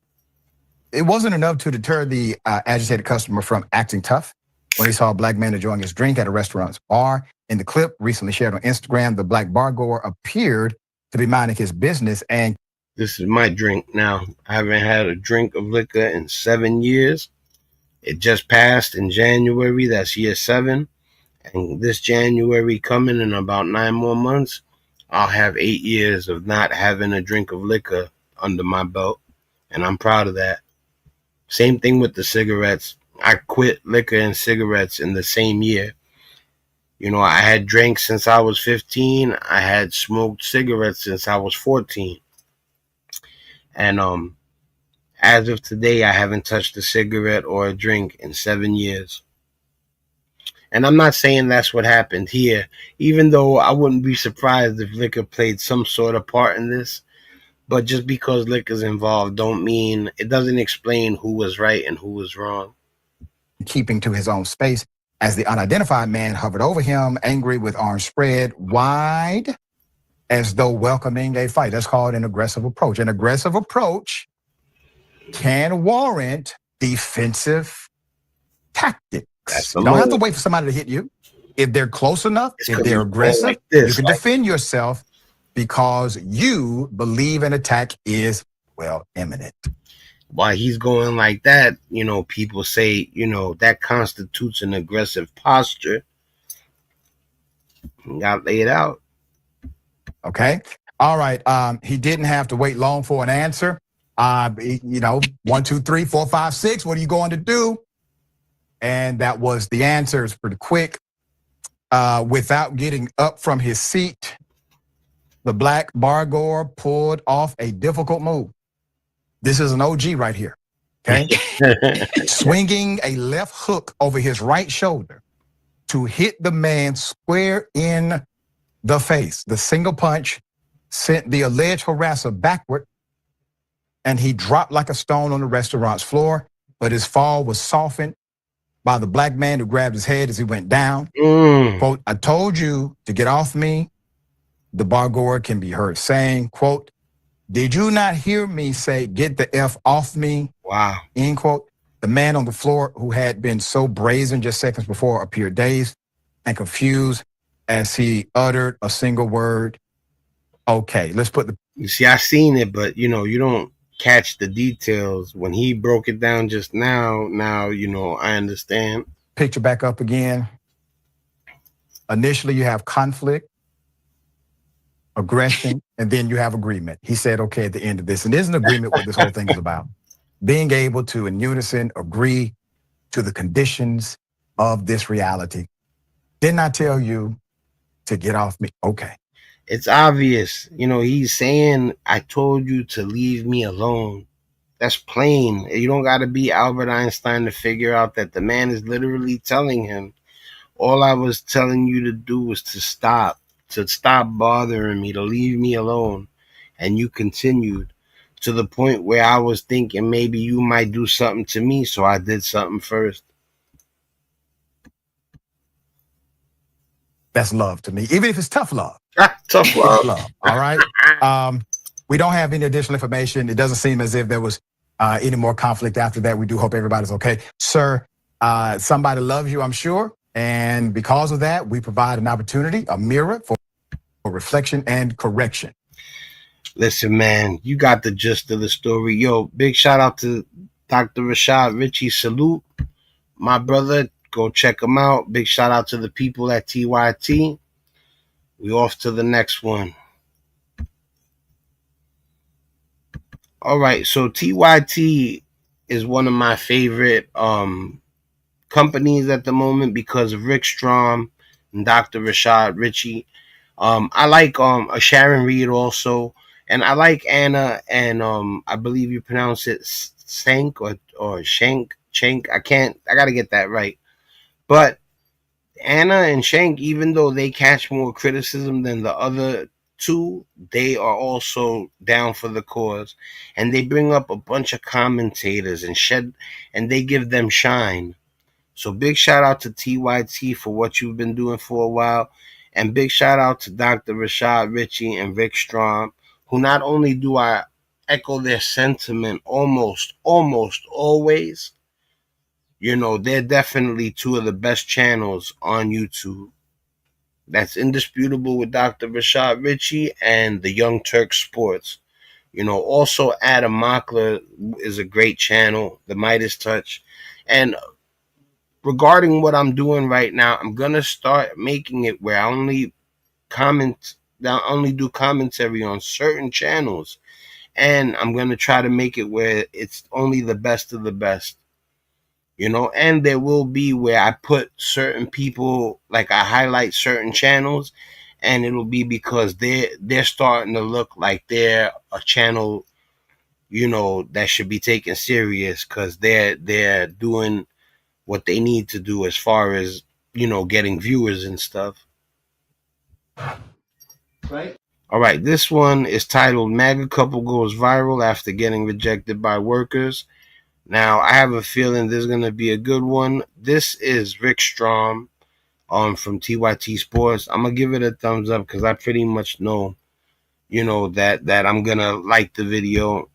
It wasn't enough to deter the agitated customer from acting tough when he saw a black man enjoying his drink at a restaurant's bar. In the clip recently shared on Instagram, the black bargoer appeared to be minding his business and this is my drink now. I haven't had a drink of liquor in 7 years. It just passed in January. That's year 7. And this January coming in about 9 more months, I'll have 8 years of not having a drink of liquor under my belt. And I'm proud of that. Same thing with the cigarettes. I quit liquor and cigarettes in the same year. I had drank since I was 15. I had smoked cigarettes since I was 14. And as of today, I haven't touched a cigarette or a drink in 7 years. And I'm not saying that's what happened here, even though I wouldn't be surprised if liquor played some sort of part in this. But just because liquor's involved it doesn't explain who was right and who was wrong. Keeping to his own space as the unidentified man hovered over him, angry with arms spread wide, as though welcoming a fight. That's called an aggressive approach. An aggressive approach can warrant defensive tactics. You don't have to wait for somebody to hit you. If they're close enough, if they're aggressive, like you can defend yourself because you believe an attack is, imminent. While he's going like that, people say, that constitutes an aggressive posture. He got laid out. Okay. All right. He didn't have to wait long for an answer. 1, 2, 3, 4, 5, 6. What are you going to do? And that was the answer. It's pretty quick. Without getting up from his seat, the black bargoer pulled off a difficult move. This is an OG right here. Okay. Swinging a left hook over his right shoulder to hit the man square in the face. The single punch sent the alleged harasser backward, and he dropped like a stone on the restaurant's floor, but his fall was softened by the black man who grabbed his head as he went down. Quote, "I told you to get off me," the bargoer can be heard saying. Quote, "Did you not hear me say, get the F off me?" Wow. End quote. The man on the floor, who had been so brazen just seconds before, appeared dazed and confused as he uttered a single word. Okay, let's put the... You see, I seen it, but, you don't catch the details. When he broke it down just now, I understand. Picture back up again. Initially, you have conflict, aggression, and then you have agreement. He said, okay, at the end of this, and there's an agreement what this whole thing is about. Being able to, in unison, agree to the conditions of this reality. Didn't I tell you to get off me? Okay. It's obvious. He's saying, I told you to leave me alone. That's plain. You don't got to be Albert Einstein to figure out that the man is literally telling him, all I was telling you to do was to stop bothering me, to leave me alone. And you continued to the point where I was thinking maybe you might do something to me, so I did something first. That's love to me, even if it's tough love. Tough love. All right. We don't have any additional information. It doesn't seem as if there was any more conflict after that. We do hope everybody's okay. Sir, somebody loves you, I'm sure. And because of that, we provide an opportunity, a mirror for reflection and correction. Listen, man, you got the gist of the story. Yo, big shout out to Dr. Rashad Ritchie. Salute, my brother. Go check him out. Big shout out to the people at TYT. We off to the next one. All right, so TYT is one of my favorite companies at the moment because of Rick Strom and Dr. Rashad Ritchie. I like Sharon Reed also, and I like Anna and I believe you pronounce it Sank or Shank. I gotta get that right. But Anna and Shank, even though they catch more criticism than the other two, they are also down for the cause, and they bring up a bunch of commentators and they give them shine. So big shout out to TYT for what you've been doing for a while, and big shout out to Dr. Rashad Ritchie and Rick Strom, who not only do I echo their sentiment almost always, they're definitely two of the best channels on YouTube. That's indisputable with Dr. Rashad Ritchie and the Young Turk Sports. Also Adam Mockler is a great channel, the Midas Touch. And regarding what I'm doing right now, I'm gonna start making it where I only do commentary on certain channels, and I'm gonna try to make it where it's only the best of the best. And there will be where I put certain people, like I highlight certain channels, and it'll be because they're starting to look like they're a channel, that should be taken serious because they're doing what they need to do as far as getting viewers and stuff. Right. All right, this one is titled "MAGA Couple Goes Viral After Getting Rejected by Workers." Now, I have a feeling this is going to be a good one. This is Rick Strom from TYT Sports. I'm going to give it a thumbs up because I pretty much know, that I'm going to like the video.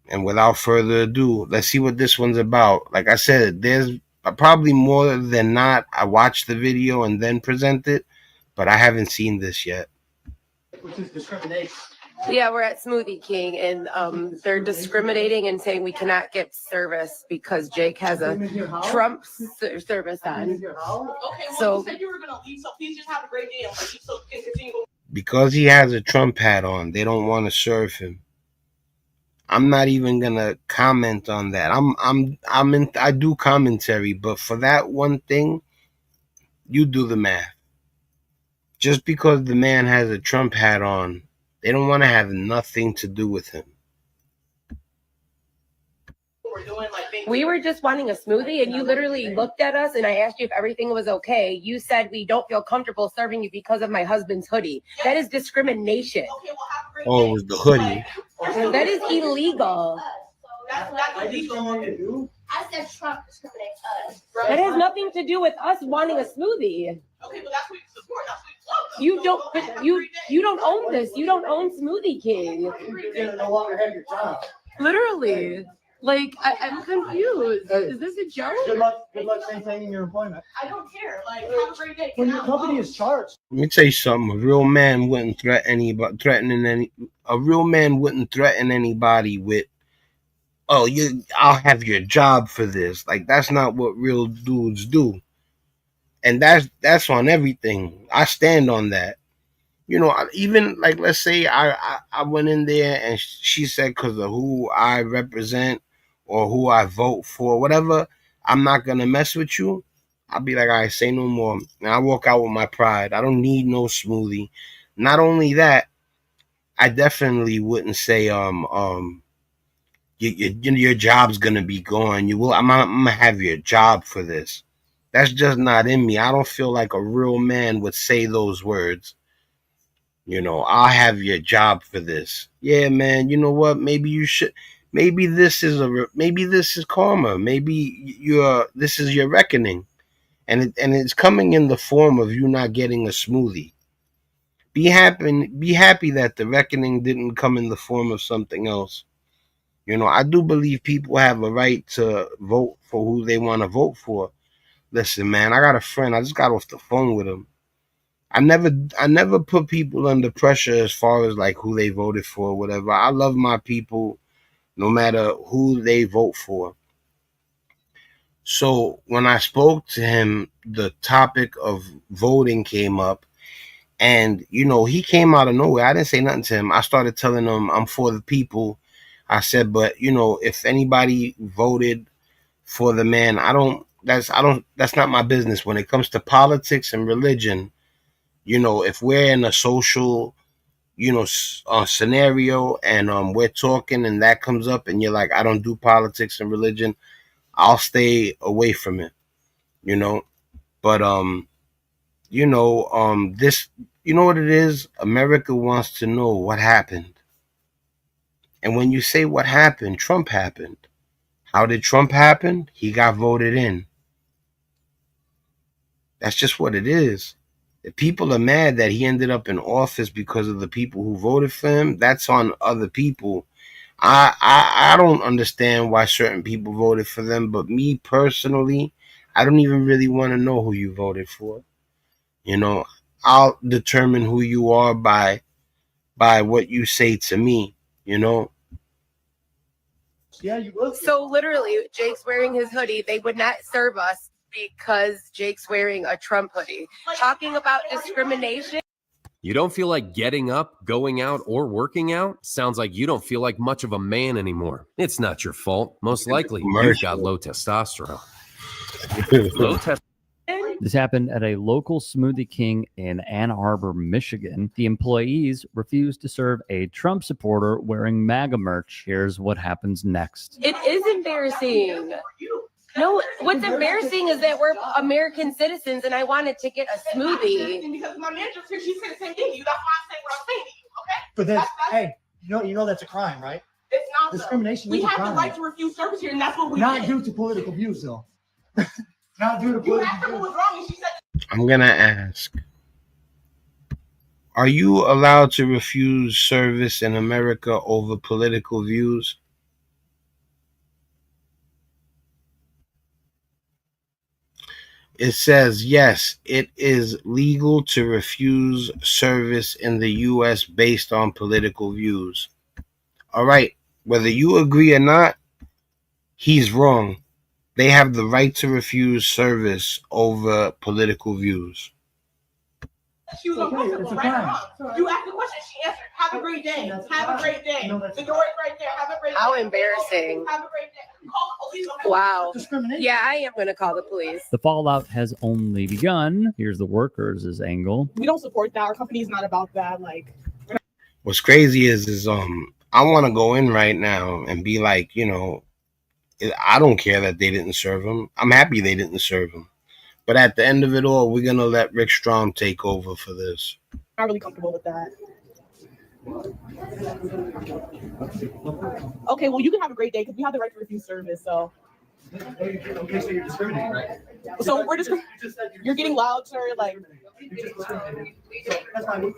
And without further ado, let's see what this one's about. Like I said, there's probably more than not, I watched the video and then present it, but I haven't seen this yet. Which is discrimination. Yeah, we're at Smoothie King, and they're discriminating and saying we cannot get service because Jake has a Trump service on. Okay, well, So- you said you were going to leave, so please just have a great day and so you can continue. Because he has a Trump hat on, they don't want to serve him. I'm not even gonna comment on that. I do commentary, but for that one thing, you do the math. Just because the man has a Trump hat on, they don't want to have nothing to do with him. We were just wanting a smoothie, and you literally looked at us, and I asked you if everything was okay. You said we don't feel comfortable serving you because of my husband's hoodie. That is discrimination. Oh, it was the hoodie. That is illegal. That's illegal. I said Trump discriminates us. That has nothing to do with us wanting a smoothie. Okay, but that's what you support. That's what You don't. But you don't own this. You don't own Smoothie King. You're gonna no longer have your job. Literally. Like, I'm confused. Is this a joke? Good luck maintaining your employment. I don't care. Like, have a great day. When your company is charged. Let me tell you something. A real man wouldn't threaten anybody with, "Oh, I'll have your job for this." Like, that's not what real dudes do. And that's on everything. I stand on that. Even like, let's say I went in there and she said because of who I represent or who I vote for, whatever, I'm not gonna mess with you. I'll be like, all right, say no more. And I walk out with my pride. I don't need no smoothie. Not only that, I definitely wouldn't say your job's gonna be gone. I'm gonna have your job for this. That's just not in me. I don't feel like a real man would say those words. I'll have your job for this. Yeah, man. You know what? Maybe you should. Maybe this is karma. Maybe this is your reckoning, and it's coming in the form of you not getting a smoothie. Be happy that the reckoning didn't come in the form of something else. I do believe people have a right to vote for who they want to vote for. Listen, man, I got a friend. I just got off the phone with him. I never put people under pressure as far as like who they voted for, or whatever. I love my people no matter who they vote for. So when I spoke to him, the topic of voting came up, and he came out of nowhere. I didn't say nothing to him. I started telling him I'm for the people. I said, but if anybody voted for the man, that's not my business. When it comes to politics and religion, if we're in a social scenario, and we're talking and that comes up and you're like, I don't do politics and religion, I'll stay away from it. But this, what it is? America wants to know what happened. And when you say what happened, Trump happened. How did Trump happen? He got voted in. That's just what it is. If people are mad that he ended up in office because of the people who voted for him, that's on other people. I don't understand why certain people voted for them, but me personally, I don't even really want to know who you voted for. I'll determine who you are by what you say to me. Yeah, you will. So literally, Jake's wearing his hoodie. They would not serve us because Jake's wearing a Trump hoodie. Talking about discrimination. You don't feel like getting up, going out, or working out? Sounds like you don't feel like much of a man anymore. It's not your fault. Most likely, you've got low testosterone. Low testosterone. This happened at a local Smoothie King in Ann Arbor, Michigan. The employees refused to serve a Trump supporter wearing MAGA merch. Here's what happens next. It is embarrassing. No, what's embarrassing is that we're American citizens and I wanted to get a smoothie. Because my manager said she said the same thing to you. That's why I'm saying what I'm saying to you, okay? But that's, hey, you know that's a crime, right? It's not discrimination. We have the right to refuse service here, and that's what we not did. due to political views, though. Not due to political views. You asked her what was wrong, and she said. I'm gonna ask: are you allowed to refuse service in America over political views? It says, yes, it is legal to refuse service in the U.S. based on political views. All right, whether you agree or not, he's wrong. They have the right to refuse service over political views. She was uncomfortable, right or wrong. You asked the question, she answered. Have a great day. Have a great day. The door is right there. Have a great day. How embarrassing. Have a great day. Call the police. Wow. Yeah, I am going to call the police. The fallout has only begun. Here's the workers' angle. We don't support that. Our company is not about that. What's crazy is I want to go in right now and be like, I don't care that they didn't serve him. I'm happy they didn't serve him. But at the end of it all, we're going to let Rick Strom take over for this. Not really comfortable with that. Okay, well, you can have a great day because we have the right to refuse service, so. Okay, so you're discriminating, right? So we're just, you're getting loud, sir, That's fine.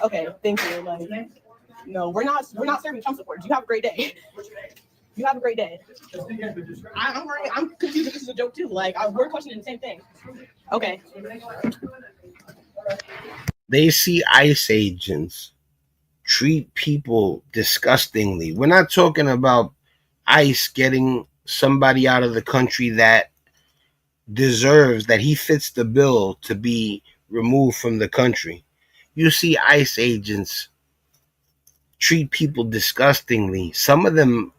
Okay, thank you. No, we're not serving Trump supporters. You have a great day. You have a great day. I'm confused if this is a joke too. We're questioning the same thing. Okay. They see ICE agents treat people disgustingly. We're not talking about ICE getting somebody out of the country that deserves, that he fits the bill to be removed from the country. You see ICE agents treat people disgustingly. Some of them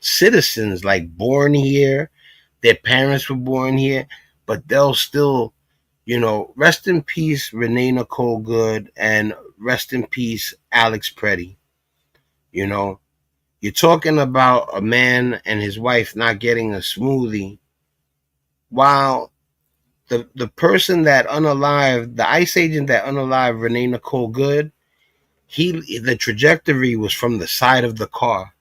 citizens, born here, their parents were born here, but they'll still, rest in peace Renee Nicole Good, and rest in peace Alex Preddy. You're talking about a man and his wife not getting a smoothie, while the person that unalived, the ICE agent that unalived Renee Nicole Good, the trajectory was from the side of the car.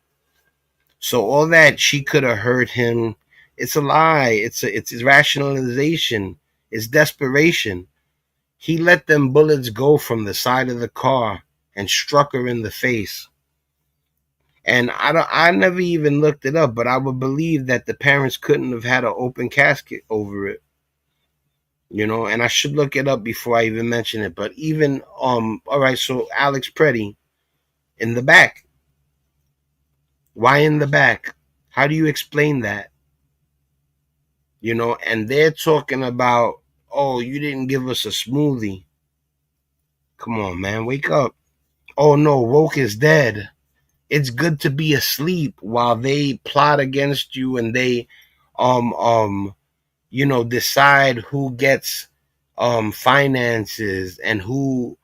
So all that she could have hurt him, it's a lie. It's rationalization. It's desperation. He let them bullets go from the side of the car and struck her in the face. And I never even looked it up, but I would believe that the parents couldn't have had an open casket over it. You know, and I should look it up before I even mention it. But even all right, so Alex Preddy in the back. Why in the back? How do you explain that? You know, and they're talking about, oh, you didn't give us a smoothie. Come on, man, wake up. Oh no, woke is dead. It's good to be asleep while they plot against you and they you know, decide who gets finances and who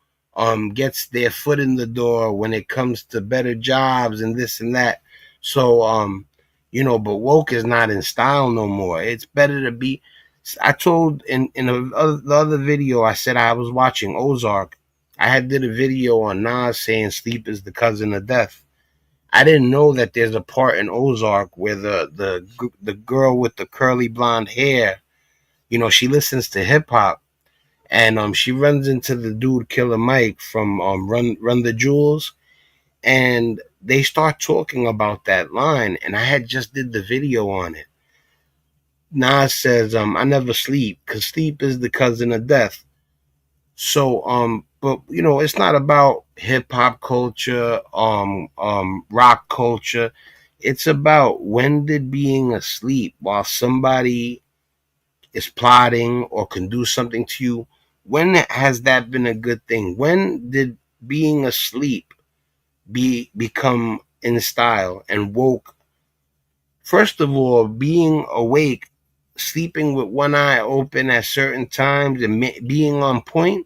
gets their foot in the door when it comes to better jobs and this and that. So you know, but woke is not in style no more. It's better to be. I told in the other video, I said I was watching Ozark. I had did a video on Nas saying sleep is the cousin of death. I didn't know that there's a part in Ozark where the girl with the curly blonde hair, you know, she listens to hip hop, and she runs into the dude Killer Mike from Run the Jewels, and they start talking about that line, and I had just did the video on it. Nas says, I never sleep because sleep is the cousin of death. So but you know, it's not about hip hop culture, rock culture. It's about when did being asleep while somebody is plotting or can do something to you, when has that been a good thing? When did being asleep become in style and woke? First of all, being awake, sleeping with one eye open at certain times and being on point,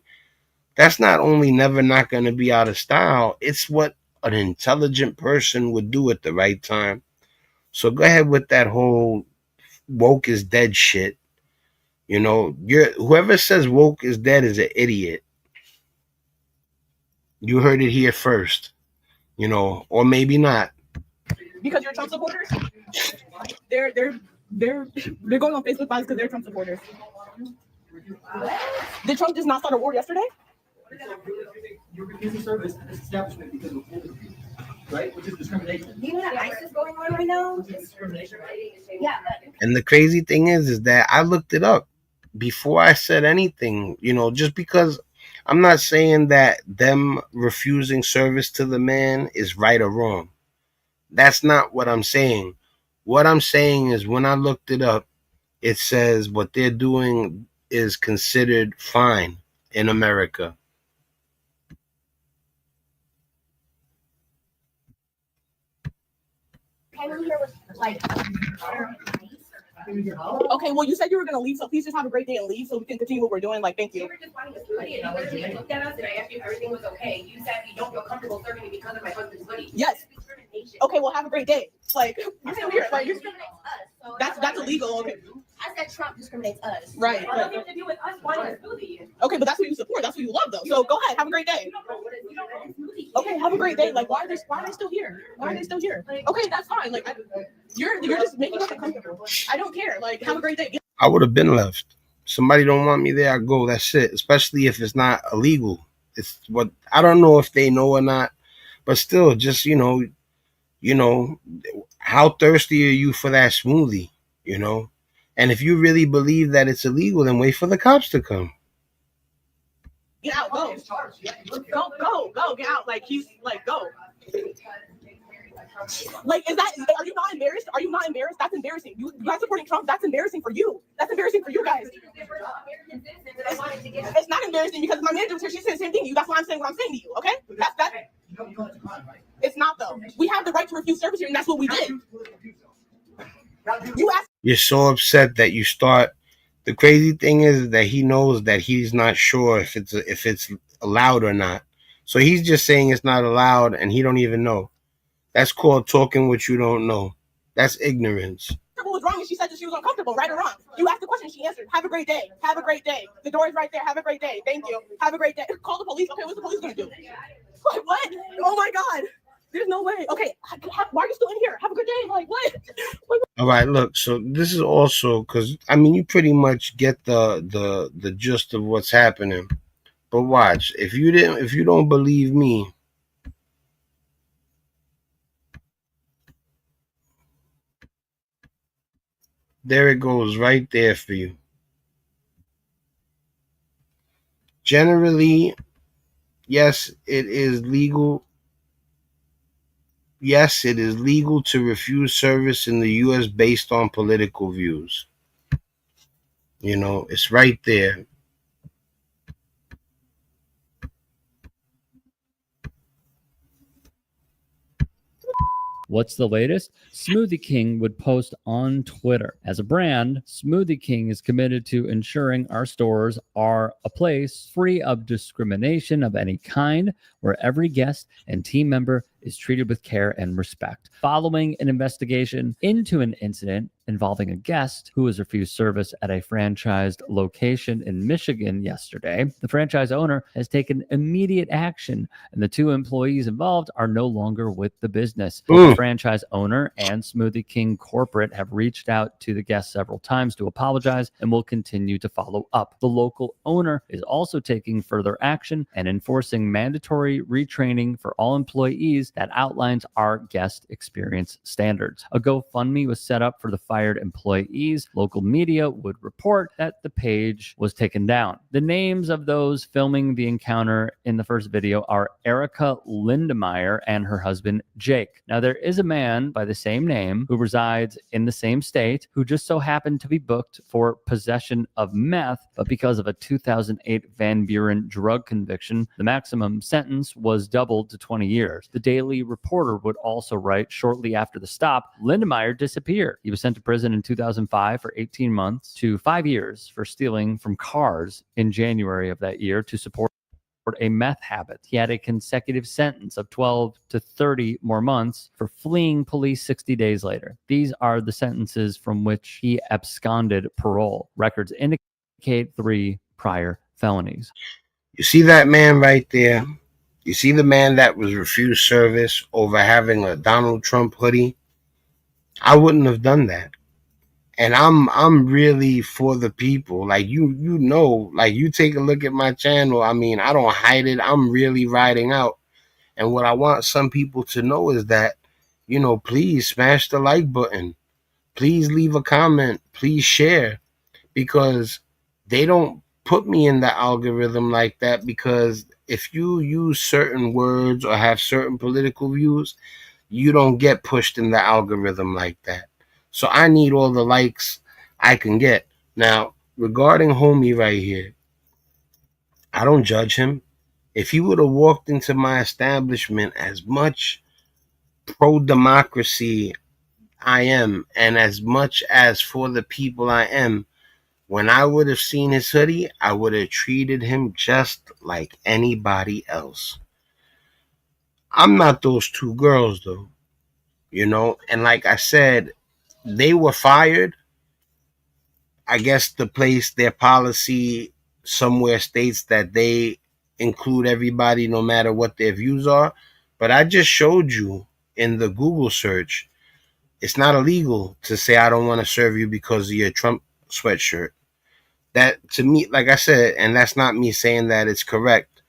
that's not only never not going to be out of style, it's what an intelligent person would do at the right time. So go ahead with that whole woke is dead shit. You know, whoever says woke is dead is an idiot. You heard it here first. You know, or maybe not. Because you're Trump supporters? They're going on Facebook Lives because they're Trump supporters. Did Trump just not start a war yesterday? You're refusing service at this establishment because of right? Which is discrimination. You know that ICE is going on right now? It's discrimination, right? Yeah. And the crazy thing is that I looked it up before I said anything, you know, just because I'm not saying that them refusing service to the man is right or wrong. That's not what I'm saying. What I'm saying is when I looked it up, it says what they're doing is considered fine in America. Okay, well, you said you were going to leave, so please just have a great day and leave so we can continue what we're doing. Like, thank you. You were just wanting a smoothie, and you literally looked at us, and I asked you if everything was okay. You said you don't feel comfortable serving me because of my husband's hoodie. Yes. Okay, well, have a great day. Like, you're still here. Like, that's illegal. Okay. I said Trump discriminates us. Right. Nothing to do with us wanting a smoothie. Okay, but that's who you support. That's who you love, though. So go ahead, have a great day. Okay, have a great day. Like, why are they still here? Why are they still here? Okay, that's fine. Like, you're just making us uncomfortable. I don't care. Like, have a great day. I would have been left. Somebody don't want me there, I go. That's it. Especially if it's not illegal. It's what I don't know if they know or not, but still, just you know, how thirsty are you for that smoothie? You know, and if you really believe that it's illegal, then wait for the cops to come. Get out, go. Go, get out. Like, he's like, go. Like, are you not embarrassed? Are you not embarrassed? That's embarrassing. You guys supporting Trump, that's embarrassing for you. That's embarrassing for you guys. It's not embarrassing because my manager was here, she said the same thing. That's why I'm saying what I'm saying to you, okay? That's it's not though. We have the right to refuse service here, and that's what we did. You're so upset that you start. The crazy thing is that he knows that he's not sure if it's allowed or not. So he's just saying it's not allowed, and he don't even know. That's called talking what you don't know. That's ignorance. What was wrong? And she said that she was uncomfortable, right or wrong. You asked the question, she answered. Have a great day. Have a great day. The door is right there. Have a great day. Thank you. Have a great day. Call the police. Okay, what's the police gonna do? Like, what? Oh my God. There's no way. Okay, why are you still in here? Have a good day. Like, what? All right, look. So this is also because I mean you pretty much get the gist of what's happening. But watch, if you don't believe me, there it goes right there for you. Generally, yes, it is legal. Yes, it is legal to refuse service in the U.S. based on political views. It's right there. What's the latest? Smoothie King would post on Twitter. As a brand, Smoothie King is committed to ensuring our stores are a place free of discrimination of any kind, where every guest and team member is treated with care and respect. Following an investigation into an incident involving a guest who was refused service at a franchised location in Michigan yesterday, the franchise owner has taken immediate action, and the 2 employees involved are no longer with the business. The franchise owner and Smoothie King corporate have reached out to the guest several times to apologize and will continue to follow up. The local owner is also taking further action and enforcing mandatory retraining for all employees that outlines our guest experience standards. A GoFundMe was set up for the fired employees. Local media would report that the page was taken down. The names of those filming the encounter in the first video are Erica Lindemeyer and her husband Jake. Now, there is a man by the same name who resides in the same state who just so happened to be booked for possession of meth, but because of a 2008 Van Buren drug conviction, the maximum sentence was doubled to 20 years. The Daily Reporter would also write, shortly after the stop, Lindemeyer disappeared. He was sent to prison in 2005 for 18 months to 5 years for stealing from cars in January of that year to support a meth habit. He had a consecutive sentence of 12 to 30 more months for fleeing police 60 days later. These are the sentences from which he absconded parole. Records indicate 3 prior felonies. You see that man right there? You see the man that was refused service over having a Donald Trump hoodie? I wouldn't have done that. And I'm really for the people. Like like you take a look at my channel. I mean, I don't hide it. I'm really riding out. And what I want some people to know is that, please smash the like button. Please leave a comment. Please share. Because they don't put me in the algorithm like that, because if you use certain words or have certain political views, you don't get pushed in the algorithm like that. So I need all the likes I can get. Now, regarding homie right here, I don't judge him. If he would have walked into my establishment, as much pro-democracy I am, and as much as for the people I am, when I would have seen his hoodie, I would have treated him just like anybody else. I'm not those 2 girls, though. And like I said, they were fired. I guess their policy somewhere states that they include everybody no matter what their views are. But I just showed you in the Google search, it's not illegal to say I don't want to serve you because of your Trump sweatshirt. That, to me, like I said, and that's not me saying that it's correct,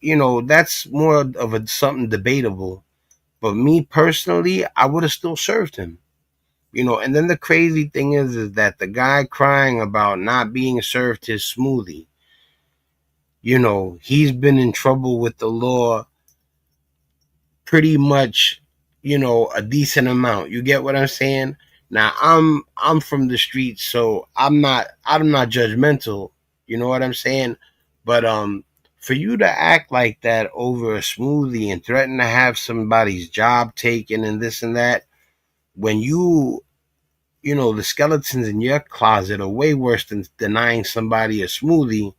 that's more of something debatable. But me personally, I would have still served him. And then the crazy thing is that the guy crying about not being served his smoothie, he's been in trouble with the law pretty much, a decent amount. You get what I'm saying? Now, I'm from the streets, so I'm not judgmental. You know what I'm saying? But for you to act like that over a smoothie and threaten to have somebody's job taken and this and that, when the skeletons in your closet are way worse than denying somebody a smoothie.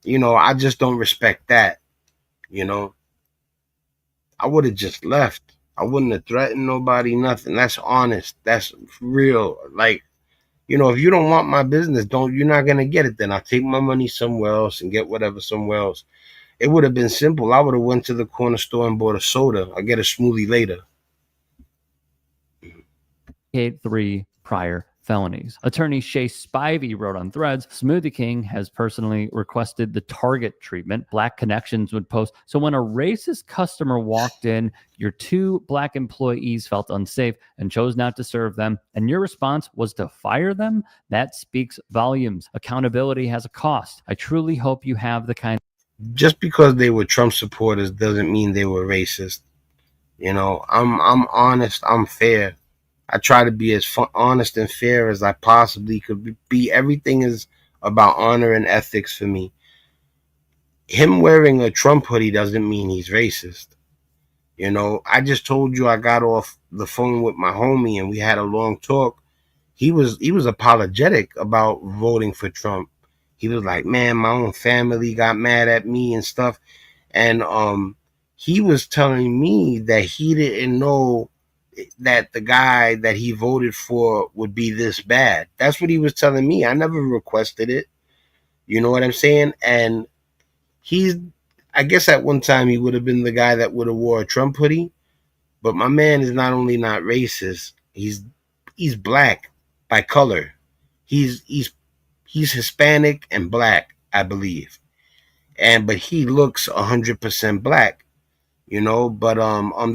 I just don't respect that. I would have just left. I wouldn't have threatened nobody, nothing. That's honest. That's real. Like, if you don't want my business, you're not going to get it then. I'll take my money somewhere else and get whatever somewhere else. It would have been simple. I would have went to the corner store and bought a soda. I'll get a smoothie later. 3 prior felonies. Attorney Shay Spivey wrote on Threads, Smoothie King has personally requested the target treatment Black Connections would post. So when a racist customer walked in, your 2 Black employees felt unsafe and chose not to serve them, and your response was to fire them? That speaks volumes. Accountability has a cost. I truly hope you have the kind. Just because they were Trump supporters doesn't mean they were racist. You know, I'm honest, I'm fair. I try to be as honest and fair as I possibly could be. Everything is about honor and ethics for me. Him wearing a Trump hoodie doesn't mean he's racist. You know, I just told you I got off the phone with my homie and we had a long talk. He was apologetic about voting for Trump. He was like, man, my own family got mad at me and stuff. And he was telling me that he didn't know that the guy that he voted for would be this bad. That's what he was telling me. I never requested it. You know what I'm saying? And I guess at one time he would have been the guy that would have wore a Trump hoodie. But my man is not only not racist, he's Black by color. He's Hispanic and Black, I believe. But he looks 100% Black. You know, but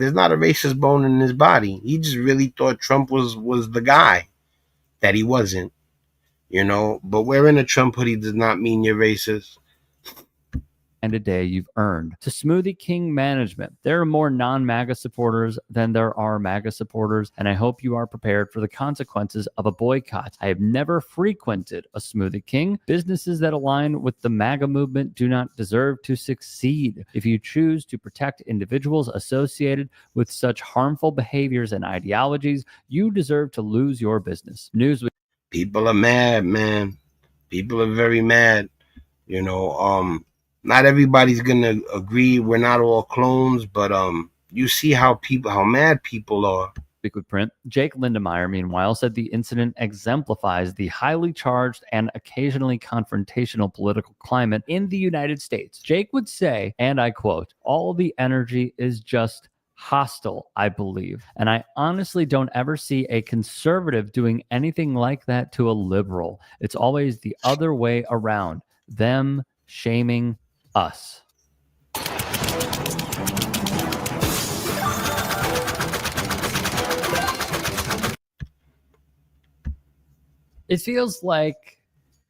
there's not a racist bone in his body. He just really thought Trump was the guy that he wasn't, you know. But wearing a Trump hoodie does not mean you're racist. And a day you've earned. To Smoothie King management, there are more non-MAGA supporters than there are MAGA supporters, and I hope you are prepared for the consequences of a boycott. I have never frequented a Smoothie King. Businesses that align with the MAGA movement do not deserve to succeed. If you choose to protect individuals associated with such harmful behaviors and ideologies, you deserve to lose your business. People are mad, man. People are very mad. You know, not everybody's gonna agree. We're not all clones, but you see how mad people are. Speak with Print. Jake Lindemeyer, meanwhile, said the incident exemplifies the highly charged and occasionally confrontational political climate in the United States. Jake would say, and I quote, all the energy is just hostile, I believe. And I honestly don't ever see a conservative doing anything like that to a liberal. It's always the other way around, them shaming us. It feels like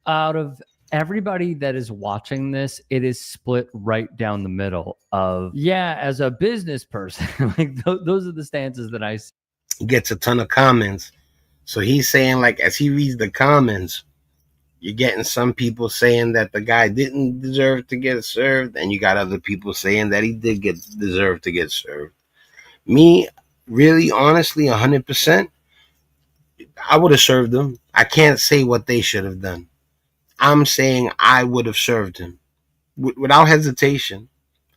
out of everybody that is watching this, it is split right down the middle of, yeah, as a business person, like those are the stances that I see. He gets a ton of comments. So he's saying, like, as he reads the comments, you're getting some people saying that the guy didn't deserve to get served, and you got other people saying that he did deserve to get served. Me, really, honestly, 100%, I would have served him. I can't say what they should have done. I'm saying I would have served him without hesitation.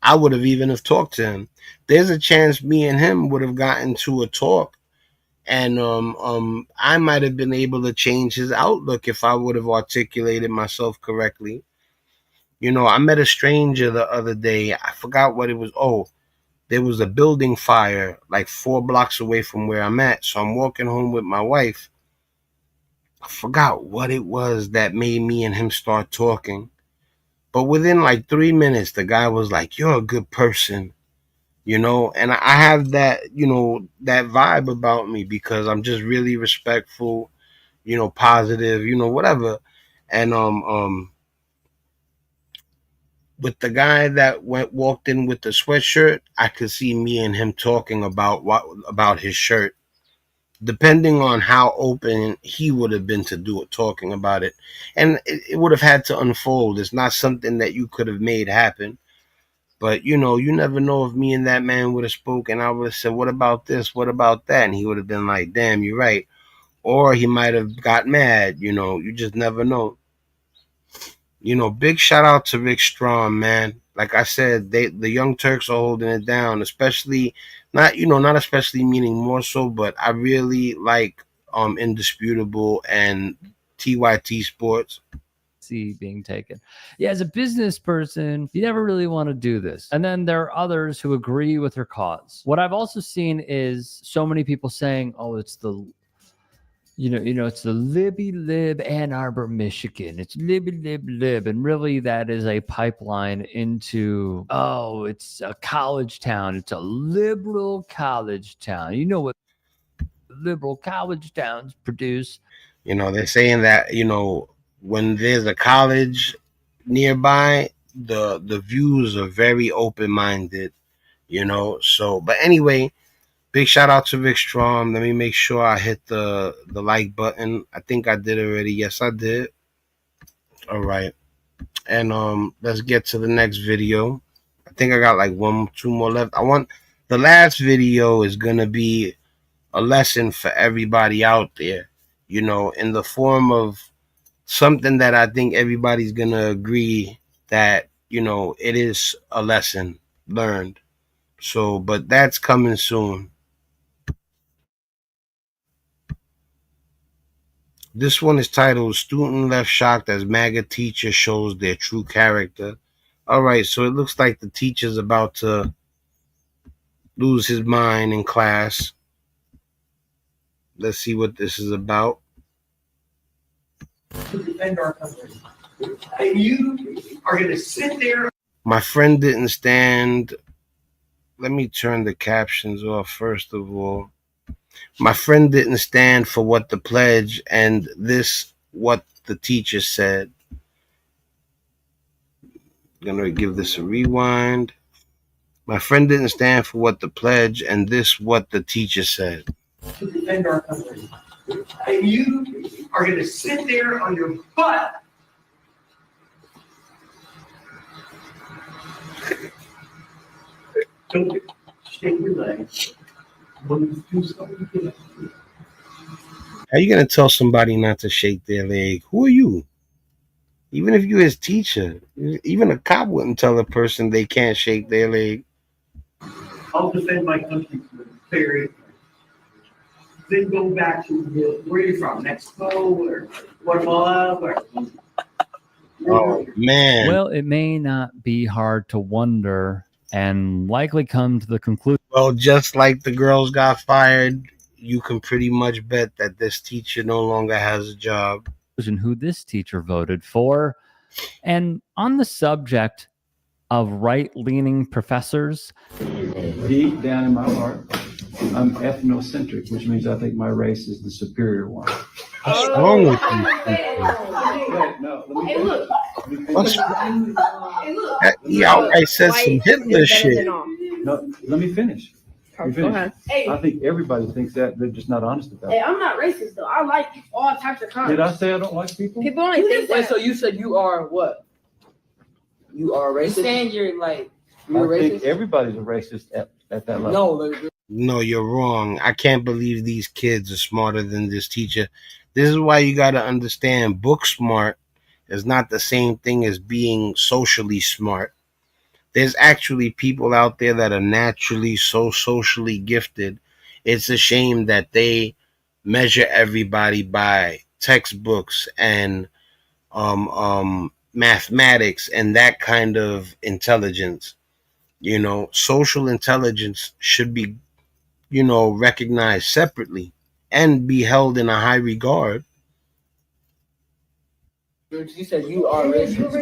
I would have even have talked to him. There's a chance me and him would have gotten to a talk, and I might have been able to change his outlook if I would have articulated myself correctly. You know, I met a stranger the other day. I forgot what it was. Oh, there was a building fire like 4 blocks away from where I'm at. So I'm walking home with my wife. I forgot what it was that made me and him start talking. But within like 3 minutes, the guy was like, you're a good person. You know, and I have that, you know, that vibe about me because I'm just really respectful, you know, positive, you know, whatever. And with the guy that walked in with the sweatshirt, I could see me and him talking about his shirt. Depending on how open he would have been to do it, talking about it, and it would have had to unfold. It's not something that you could have made happen. But, you know, you never know if me and that man would have spoken. I would have said, what about this? What about that? And he would have been like, damn, you're right. Or he might have got mad. You know, you just never know. You know, big shout out to Rick Strawn, man. Like I said, the Young Turks are holding it down, especially not especially meaning more so, but I really like Indisputable and TYT Sports. Being taken. Yeah, as a business person, you never really want to do this. And then there are others who agree with her cause. What I've also seen is so many people saying, oh, it's the It's the Libby Lib Ann Arbor, Michigan. It's Libby Lib Lib. And really that is a pipeline into, it's a college town. It's a liberal college town. You know what liberal college towns produce. They're saying that, when there's a college nearby, the views are very open-minded, So, but anyway, big shout out to Vic Strom. Let me make sure I hit the like button. I think I did already. Yes, I did. All right. And let's get to the next video. I think I got like 2 more left. The last video is gonna be a lesson for everybody out there, in the form of something that I think everybody's gonna agree that, it is a lesson learned. So, but that's coming soon. This one is titled Student Left Shocked as MAGA Teacher Shows Their True Character. All right, so it looks like the teacher's about to lose his mind in class. Let's see what this is about. To defend our country. And you are going to sit there. My friend didn't stand. Let me turn the captions off first of all. My friend didn't stand for what the pledge and this what the teacher said. I'm gonna give this a rewind. My friend didn't stand for what the pledge and this what the teacher said. To defend our country. And you are going to sit there on your butt. Don't shake your legs. When you do something, get up. How you gonna tell somebody not to shake their leg? Who are you? Even if you're his teacher, even a cop wouldn't tell a person they can't shake their leg. I'll defend my country for very. Then go back to where you're from, Mexico or Guatemala or. Oh man. Well, it may not be hard to wonder and likely come to the conclusion. Well, just like the girls got fired, you can pretty much bet that this teacher no longer has a job. Who this teacher voted for. And on the subject of right-leaning professors, deep down in my heart, I'm ethnocentric, which means I think my race is the superior one. What's wrong with you? Wait, no, He outright said some Hitler shit. No, let me finish. Go ahead. Hey. I think everybody thinks that. They're just not honest about it. Hey, I'm not racist though. I like all types of kinds. Did I say I don't like people? People only think that. So you said you are what? You are racist? You saying you're like I think everybody's a racist at that level. No, you're wrong. I can't believe these kids are smarter than this teacher. This is why you got to understand book smart is not the same thing as being socially smart. There's actually people out there that are naturally so socially gifted. It's a shame that they measure everybody by textbooks and mathematics and that kind of intelligence. Social intelligence should be, recognized separately and be held in a high regard. You said you are racist.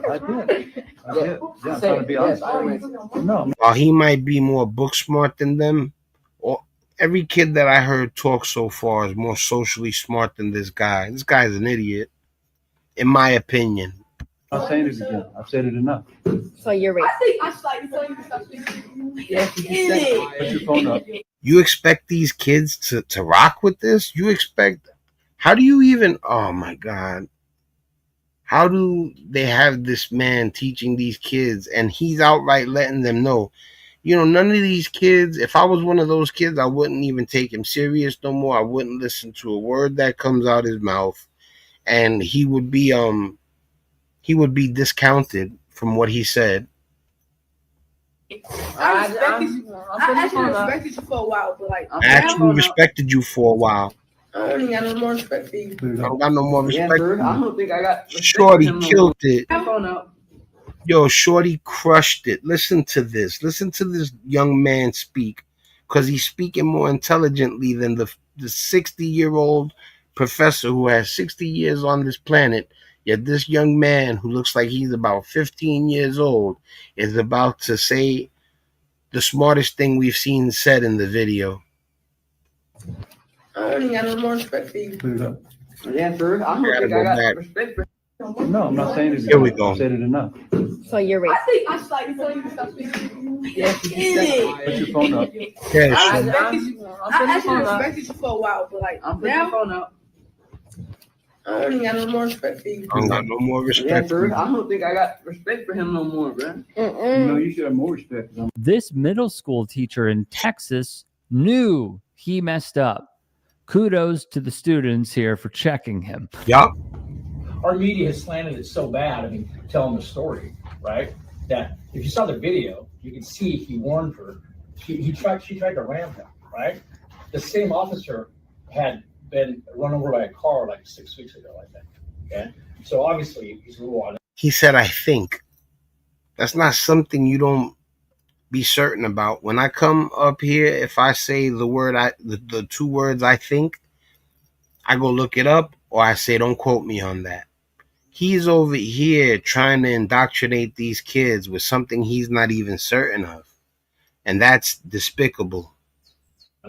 I did. Yeah, I'm trying to be honest. No. While he might be more book smart than them, or every kid that I heard talk so far is more socially smart than this guy. This guy's an idiot, in my opinion. I'm saying it again. I've said it enough. So you're racist. Put your phone up. You expect these kids to rock with this? How do you even, oh my God. How do they have this man teaching these kids and he's outright letting them know, none of these kids, if I was one of those kids, I wouldn't even take him serious no more. I wouldn't listen to a word that comes out his mouth. And he would be discounted from what he said. I actually respected you for a while, but like I actually respected you for a while. I don't even got no more respect for you. I don't got no more respect. I don't think I got. Shorty killed it. Phone up. Yo, Shorty crushed it. Listen to this. Listen to this young man speak, because he's speaking more intelligently than the 60-year-old professor who has 60 years on this planet, yet this young man who looks like he's about 15 years old is about to say the smartest thing we've seen said in the video. I don't got no more respect for you. Put it up. Yeah, sir. I don't think I got respect for you. No, I'm not saying it. Here we go. I said it enough. So you're right. I think I'm slightly telling you to stop speaking. Yeah, Put your phone up. Yes. I actually respected you for a while, but like I'm putting now, your phone up. I don't got no more respect for you. I don't got no more Yeah, respect for sir. you. I don't think I got respect for him no more, bro. No, you should have more respect for him. This middle school teacher in Texas knew he messed up. Kudos to the students here for checking him. Yup. Our media has slanted it so bad, I mean, telling the story, right? That if you saw the video, you can see he warned her. She tried to ram him, right? The same officer had been run over by a car like 6 weeks ago, I think. Okay. So obviously he's a little on. He said, I think. That's not something you don't be certain about. When I come up here, if I say the two words I think, I go look it up, or I say don't quote me on that. He's over here trying to indoctrinate these kids with something he's not even certain of. And that's despicable.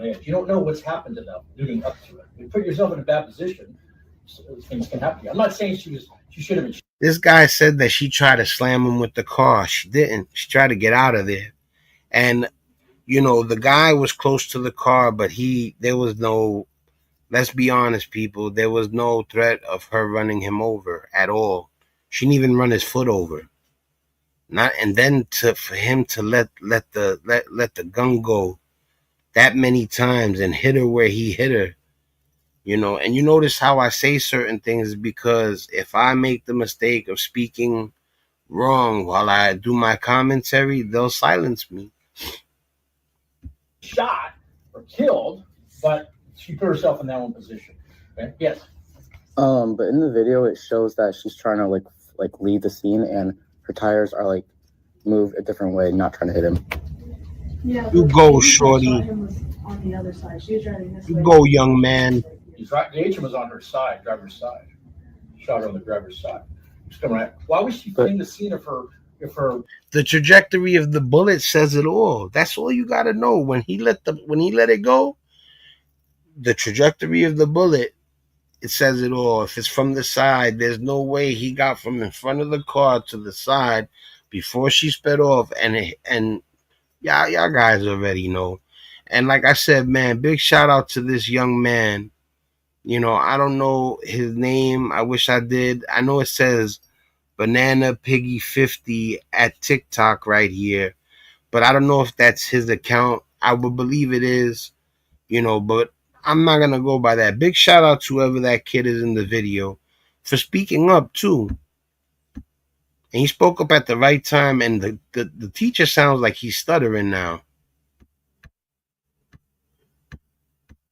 You don't know what's happened to them leading up to it. You put yourself in a bad position, so things can happen to you. I'm not saying she should have been. This guy said that she tried to slam him with the car. She didn't. She tried to get out of there. And, you know, the guy was close to the car, but there was no, let's be honest, people, there was no threat of her running him over at all. She didn't even run his foot over. And then for him to let the gun go that many times and hit her where he hit her, you know. And you notice how I say certain things, because if I make the mistake of speaking wrong while I do my commentary, they'll silence me. Shot or killed, but she put herself in that one position. Okay? Yes. But in the video, it shows that she's trying to like leave the scene, and her tires are like moved a different way, not trying to hit him. yeah, You go, shorty. on the other side. She was driving this You way. go, young man. He's right. The agent was on her side, driver's side. Shot her on the driver's side. She's coming right. Why was she fleeing the scene if her? The trajectory of the bullet says it all. That's all you got to know. When he let it go, the trajectory of the bullet, it says it all. If it's from the side, there's no way he got from in front of the car to the side before she sped off. And y'all guys already know. And like I said, man, big shout out to this young man. You know, I don't know his name. I wish I did. I know it says Banana Piggy 50 at TikTok right here, but I don't know if that's his account. I would believe it is, you know, but I'm not gonna go by that. Big shout out to whoever that kid is in the video for speaking up too. And he spoke up at the right time, and the teacher sounds like he's stuttering now.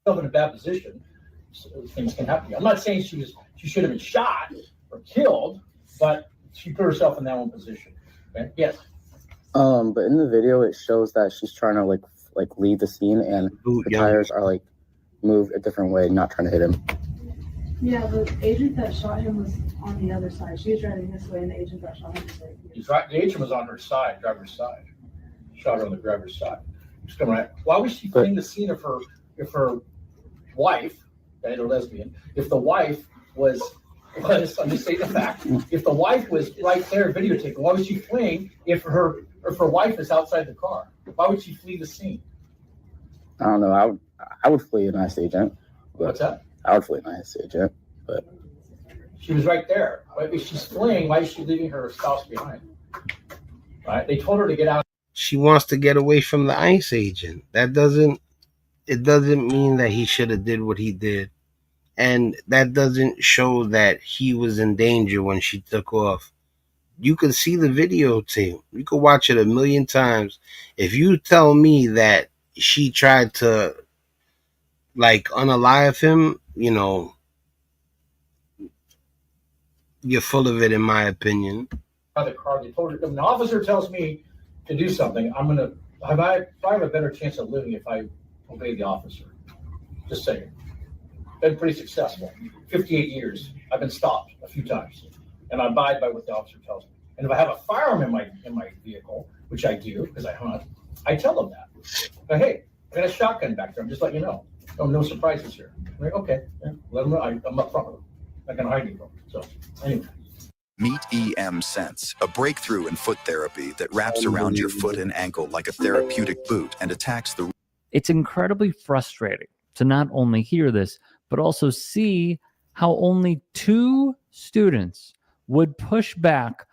In a bad position, so things can happen to you. I'm not saying she should have been shot or killed, but she put herself in that one position. Okay? Yes. But in the video, it shows that she's trying to like leave the scene, and her tires are like moved a different way, not trying to hit him. Yeah, the agent that shot him was on the other side. She was driving this way, and the agent that shot him was right here. He's right. The agent was on her side, driver's side. Shot her on the driver's side. She's coming right. Why was she fleeing the scene if her wife, right, a lesbian, if the wife was I'm just stating the fact, if the wife was right there videotaping, why was she fleeing if her wife is outside the car? Why would she flee the scene? I don't know. I would flee an ICE agent. What's that? I would flee an ICE agent, but she was right there. If she's fleeing, why is she leaving her spouse behind? Right? They told her to get out. She wants to get away from the ICE agent. It doesn't mean that he should have did what he did. And that doesn't show that he was in danger when she took off. You can see the videotape. You can watch it 1,000,000 times. If you tell me that she tried to like unalive him, you know, you're full of it, in my opinion. The car. They told her, if an officer tells me to do something, I have a better chance of living if I obey the officer. Just saying. been pretty successful. 58 years. I've been stopped a few times, and I abide by what the officer tells me. And if I have a firearm in my vehicle, which I do because I hunt, I tell them that. But hey, I got a shotgun back there. I'm just letting you know. No surprises here. I'm like, okay, yeah, let them know. I'm up front with them. I can hide from them. So anyway. Meet EM Sense, a breakthrough in foot therapy that wraps around your foot and ankle like a therapeutic boot and attacks the... It's incredibly frustrating to not only hear this, but also see how only 2 students would push back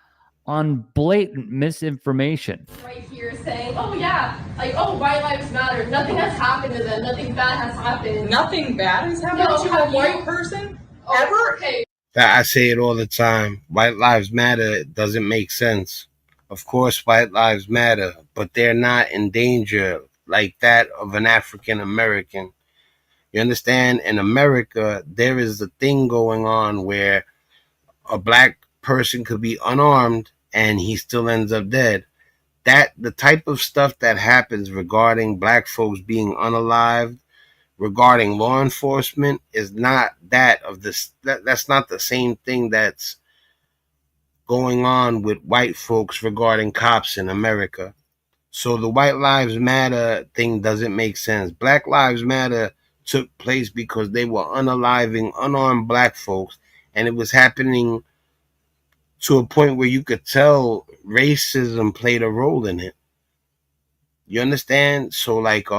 on blatant misinformation. Right here saying, oh yeah, like, oh, white lives matter. Nothing has happened to them. Nothing bad has happened. Nothing bad has happened to a white person? Ever? Okay. I say it all the time. White lives matter doesn't make sense. Of course, white lives matter, but they're not in danger like that of an African American. You understand? In America, there is a thing going on where a black person could be unarmed and he still ends up dead. That the type of stuff that happens regarding black folks being unalived, regarding law enforcement, is not that of this. That's not the same thing that's going on with white folks regarding cops in America. So the White Lives Matter thing doesn't make sense. Black Lives Matter took place because they were unaliving unarmed black folks, and it was happening to a point where you could tell racism played a role in it. You understand? So like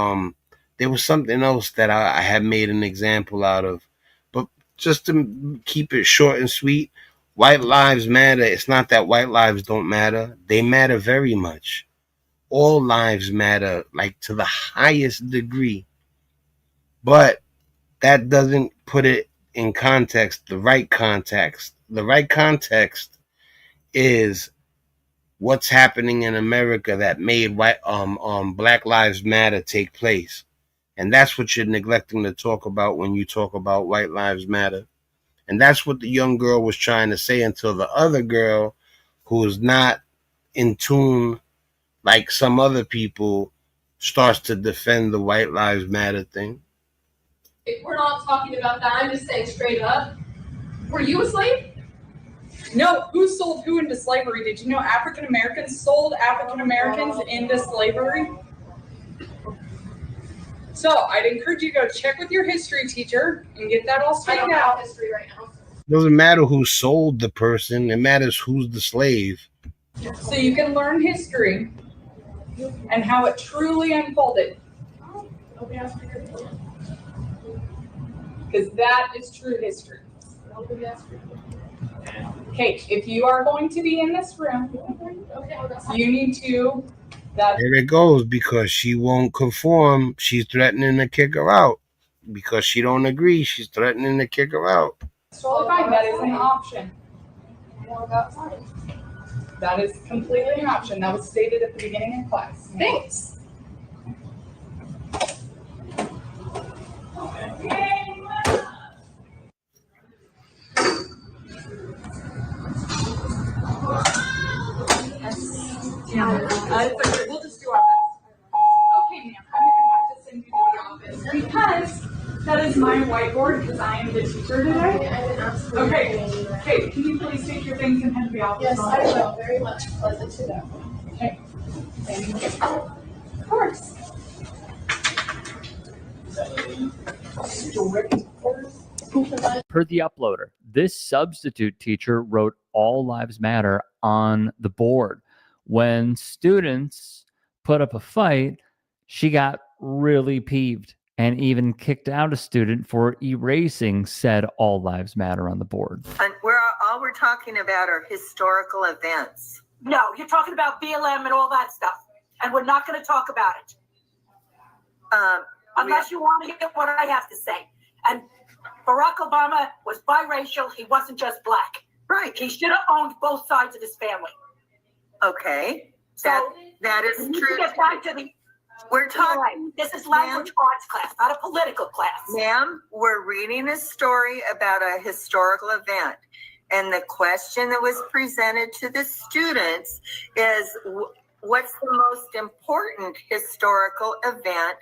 there was something else that I had made an example out of. But just to keep it short and sweet, white lives matter. It's not that white lives don't matter. They matter very much. All lives matter, like to the highest degree. But that doesn't put it in context, the right context. The right context is what's happening in America that made Black Lives Matter take place. And that's what you're neglecting to talk about when you talk about White Lives Matter. And that's what the young girl was trying to say, until the other girl, who is not in tune like some other people, starts to defend the White Lives Matter thing. We're not talking about that. I'm just saying straight up. Were you a slave? No, who sold who into slavery? Did you know African Americans sold African Americans into slavery? So I'd encourage you to go check with your history teacher and get that all straightened out. History right now. It doesn't matter who sold the person, it matters who's the slave. So you can learn history and how it truly unfolded. Because that is true history. Okay, if you are going to be in this room, you need to. There it goes, because she won't conform. She's threatening to kick her out. Because she don't agree, she's threatening to kick her out. Totally fine. That is an option. That is completely an option. That was stated at the beginning of class. Thanks. We'll just do our best. Okay, ma'am. I'm going to have to send you to the office because that is my whiteboard, because I am the teacher today. Okay. Okay. Can you please take your things and head to the office? Yes, I will. Very much pleasant to know. Okay. Thank you. Of course. Per the uploader, this substitute teacher wrote "All Lives Matter" on the board. When students put up a fight, she got really peeved and even kicked out a student for erasing said "All Lives Matter" on the board. And all we're talking about are historical events. No, you're talking about BLM and all that stuff, and we're not going to talk about it. Unless you want to get what I have to say. And Barack Obama was biracial. He wasn't just black. Right. He should have owned both sides of his family. Okay. So that is true. Get back to the. We're talking. This is language arts class, not a political class. Ma'am, we're reading a story about a historical event. And the question that was presented to the students is, what's the most important historical event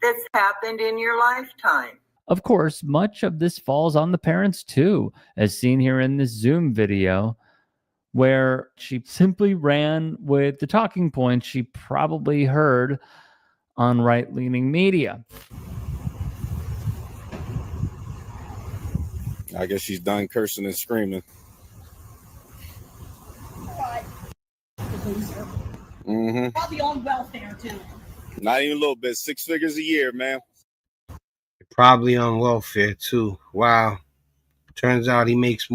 that's happened in your lifetime? Of course, much of this falls on the parents too, as seen here in this Zoom video, where she simply ran with the talking points she probably heard on right-leaning media. I guess she's done cursing and screaming. Mm-hmm. Probably on welfare too. Not even a little bit. 6 figures a year, man. Probably on welfare too. Wow. Turns out he makes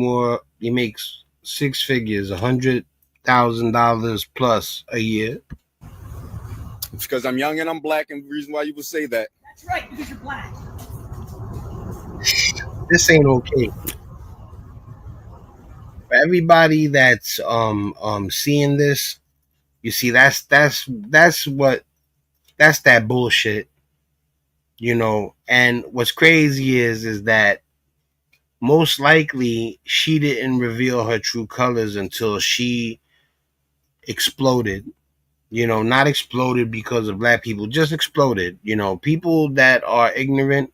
6 figures, $100,000 plus a year. It's because I'm young and I'm black, and the reason why you would say that. That's right, because you're black. This ain't okay. For everybody that's seeing this, you see that's that bullshit. You know, and what's crazy is that most likely she didn't reveal her true colors until she exploded. You know, not exploded because of black people, just exploded. You know, people that are ignorant,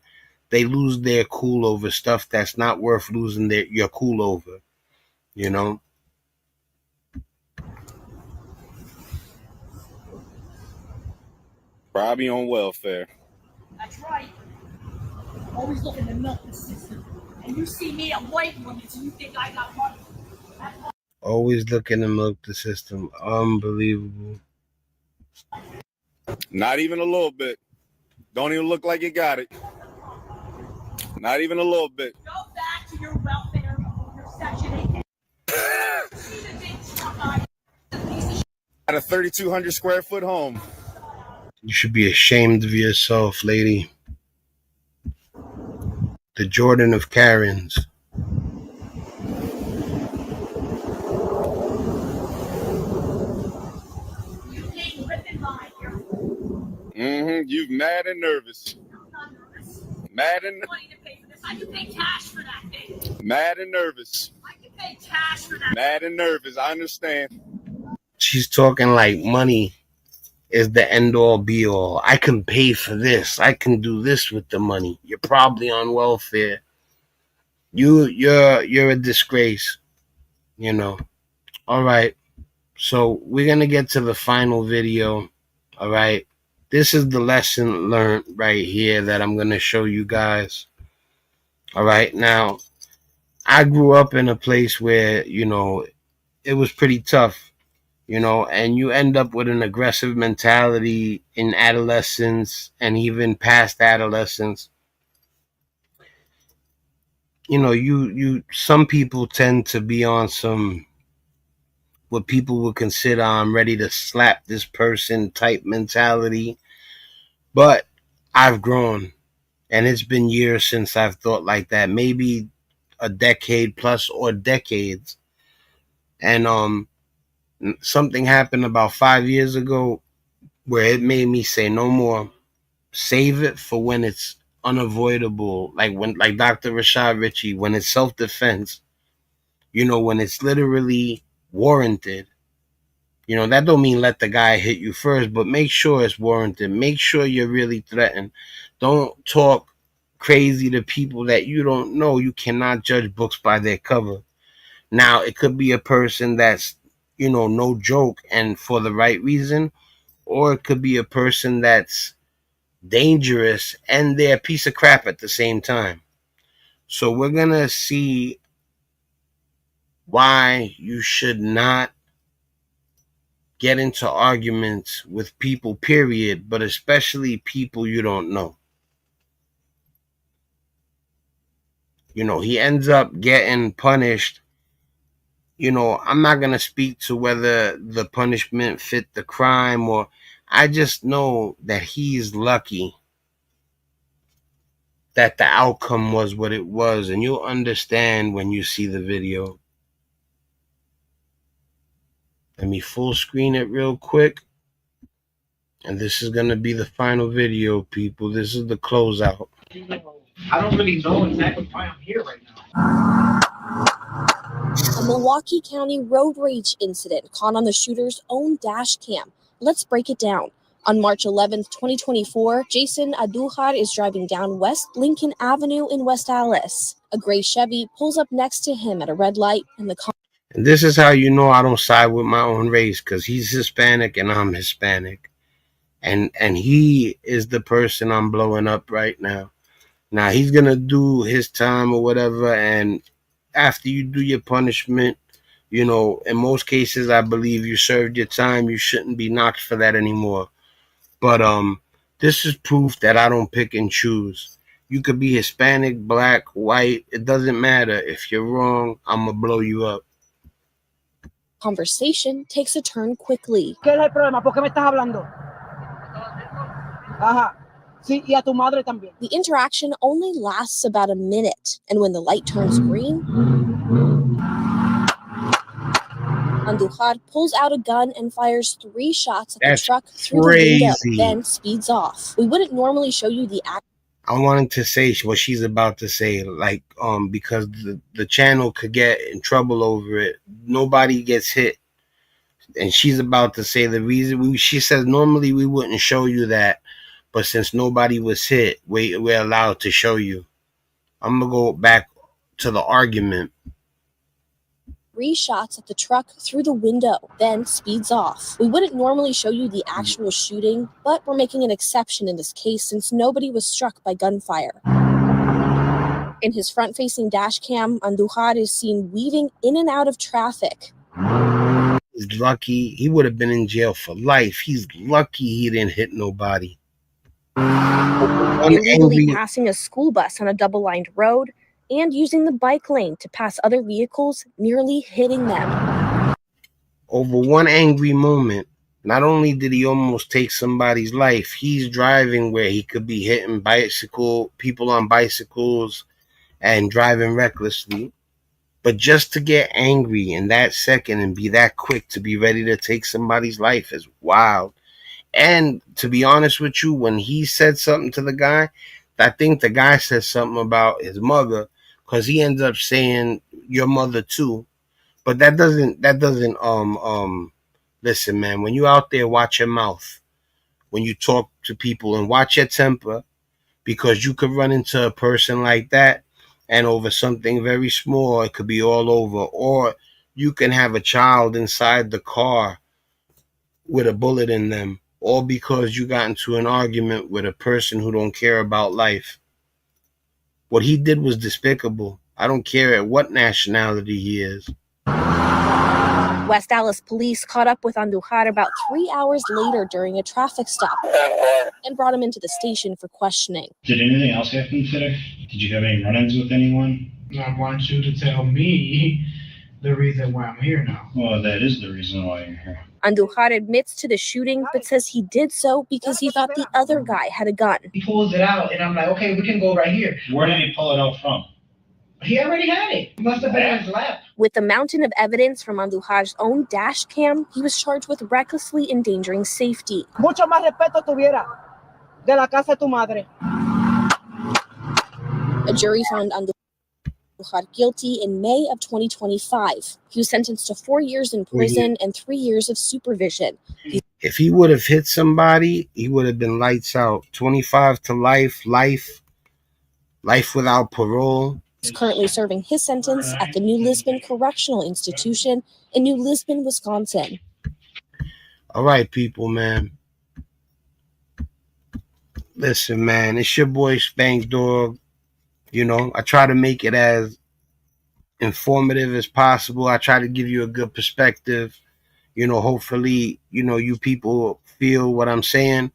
they lose their cool over stuff that's not worth losing your cool over. You know? Probably on welfare. That's right. Always looking to milk the system. And you see me, a white woman, so you think I got money. Always looking to milk the system. Unbelievable. Not even a little bit. Don't even look like you got it. Not even a little bit. Go back to your welfare, your Section 8. At a 3,200 square foot home. You should be ashamed of yourself, lady. The Jordan of Karens. Mm-hmm. You mad and nervous. Mad and I can pay cash for that thing. mad and nervous. I can pay cash for that. Mad and nervous. I understand. She's talking like money is the end all be all. I can pay for this. I can do this with the money. You're probably on welfare. You're a disgrace. You know. All right. So we're gonna get to the final video. All right. This is the lesson learned right here that I'm gonna show you guys. All right. Now, I grew up in a place where, you know, it was pretty tough, you know, and you end up with an aggressive mentality in adolescence and even past adolescence. You know, some people tend to be on some what people would consider I'm ready to slap this person type mentality. But I've grown, and it's been years since I've thought like that, maybe a decade plus or decades. And something happened about 5 years ago where it made me say no more. Save it for when it's unavoidable, like Dr. Rashad Ritchie, when it's self-defense, you know, when it's literally warranted. You know, that don't mean let the guy hit you first, but make sure it's warranted. Make sure you're really threatened. Don't talk crazy to people that you don't know. You cannot judge books by their cover. Now, it could be a person that's, you know, no joke and for the right reason, or it could be a person that's dangerous and they're a piece of crap at the same time. So we're going to see why you should not get into arguments with people, period, but especially people you don't know. You know, he ends up getting punished. You know, I'm not going to speak to whether the punishment fit the crime, or I just know that he's lucky that the outcome was what it was, and you'll understand when you see the video. Let me full screen it real quick. And this is going to be the final video, people. This is the closeout. I don't really know exactly why I'm here right now. A Milwaukee County road rage incident caught on the shooter's own dash cam. Let's break it down. On March 11th, 2024, Jason Adujar is driving down West Lincoln Avenue in West Allis. A gray Chevy pulls up next to him at a red light, and And this is how you know I don't side with my own race, because he's Hispanic and I'm Hispanic. And he is the person I'm blowing up right now. Now, he's going to do his time or whatever, and after you do your punishment, you know, in most cases, I believe you served your time. You shouldn't be knocked for that anymore. But this is proof that I don't pick and choose. You could be Hispanic, black, white. It doesn't matter. If you're wrong, I'm going to blow you up. conversation takes a turn quickly. ¿Qué es el problema? ¿Por qué me estás hablando? Ajá. Sí, y a tu madre también. The interaction only lasts about a minute, and when the light turns green, Andujar pulls out a gun and fires 3 shots at the truck through the window, then speeds off. We wouldn't normally show you the act. I wanted to say what she's about to say, like, because the channel could get in trouble over it. Nobody gets hit. And she's about to say the reason. She says normally we wouldn't show you that, but since nobody was hit, we're allowed to show you. I'm going to go back to the argument. 3 shots at the truck through the window, then speeds off. We wouldn't normally show you the actual shooting, but we're making an exception in this case since nobody was struck by gunfire. In his front-facing dash cam, Andujar is seen weaving in and out of traffic. He's lucky. He would have been in jail for life. He's lucky he didn't hit nobody. Illegally passing a school bus on a double-lined road and using the bike lane to pass other vehicles, nearly hitting them. Over one angry moment, not only did he almost take somebody's life, he's driving where he could be hitting people on bicycles and driving recklessly. But just to get angry in that second and be that quick to be ready to take somebody's life is wild. And to be honest with you, when he said something to the guy, I think the guy said something about his mother, because he ends up saying your mother too. But that doesn't listen, man, when you out there, watch your mouth when you talk to people, and watch your temper, because you could run into a person like that, and over something very small, it could be all over. Or you can have a child inside the car with a bullet in them, all because you got into an argument with a person who don't care about life. What he did was despicable. I don't care at what nationality he is. West Allis police caught up with Andujar about 3 hours later during a traffic stop and brought him into the station for questioning. Did anything else happen today? Did you have any run-ins with anyone? I want you to tell me the reason why I'm here now. Well, that is the reason why you're here. Andujar admits to the shooting, but says he did so because he thought the other guy had a gun. He pulls it out, and I'm like, okay, we can go right here. Where did he pull it out from? He already had it. It must have been in his lap. With the mountain of evidence from Andujar's own dash cam, he was charged with recklessly endangering safety. Mucho más respeto tuviera de la casa de tu madre. A jury found Andujar guilty in May of 2025. He was sentenced to 4 years in prison and 3 years of supervision. If he would have hit somebody, he would have been lights out. 25 to life without parole. He's currently serving his sentence at the New Lisbon Correctional Institution in New Lisbon, Wisconsin. All right, people, man. Listen, man, it's your boy Spank Dog. You know, I try to make it as informative as possible. I try to give you a good perspective. You know, hopefully, you know, you people feel what I'm saying.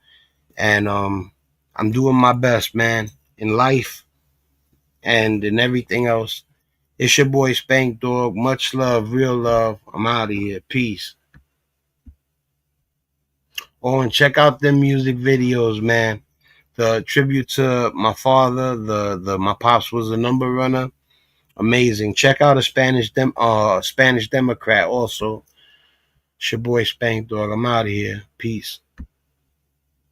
And I'm doing my best, man, in life and in everything else. It's your boy Spank Dog. Much love, real love. I'm out of here. Peace. Oh, and check out them music videos, man. The tribute to my father, my pops was a number runner. Amazing. Check out a Spanish Democrat also. It's your boy Spank Dog. I'm out of here. Peace.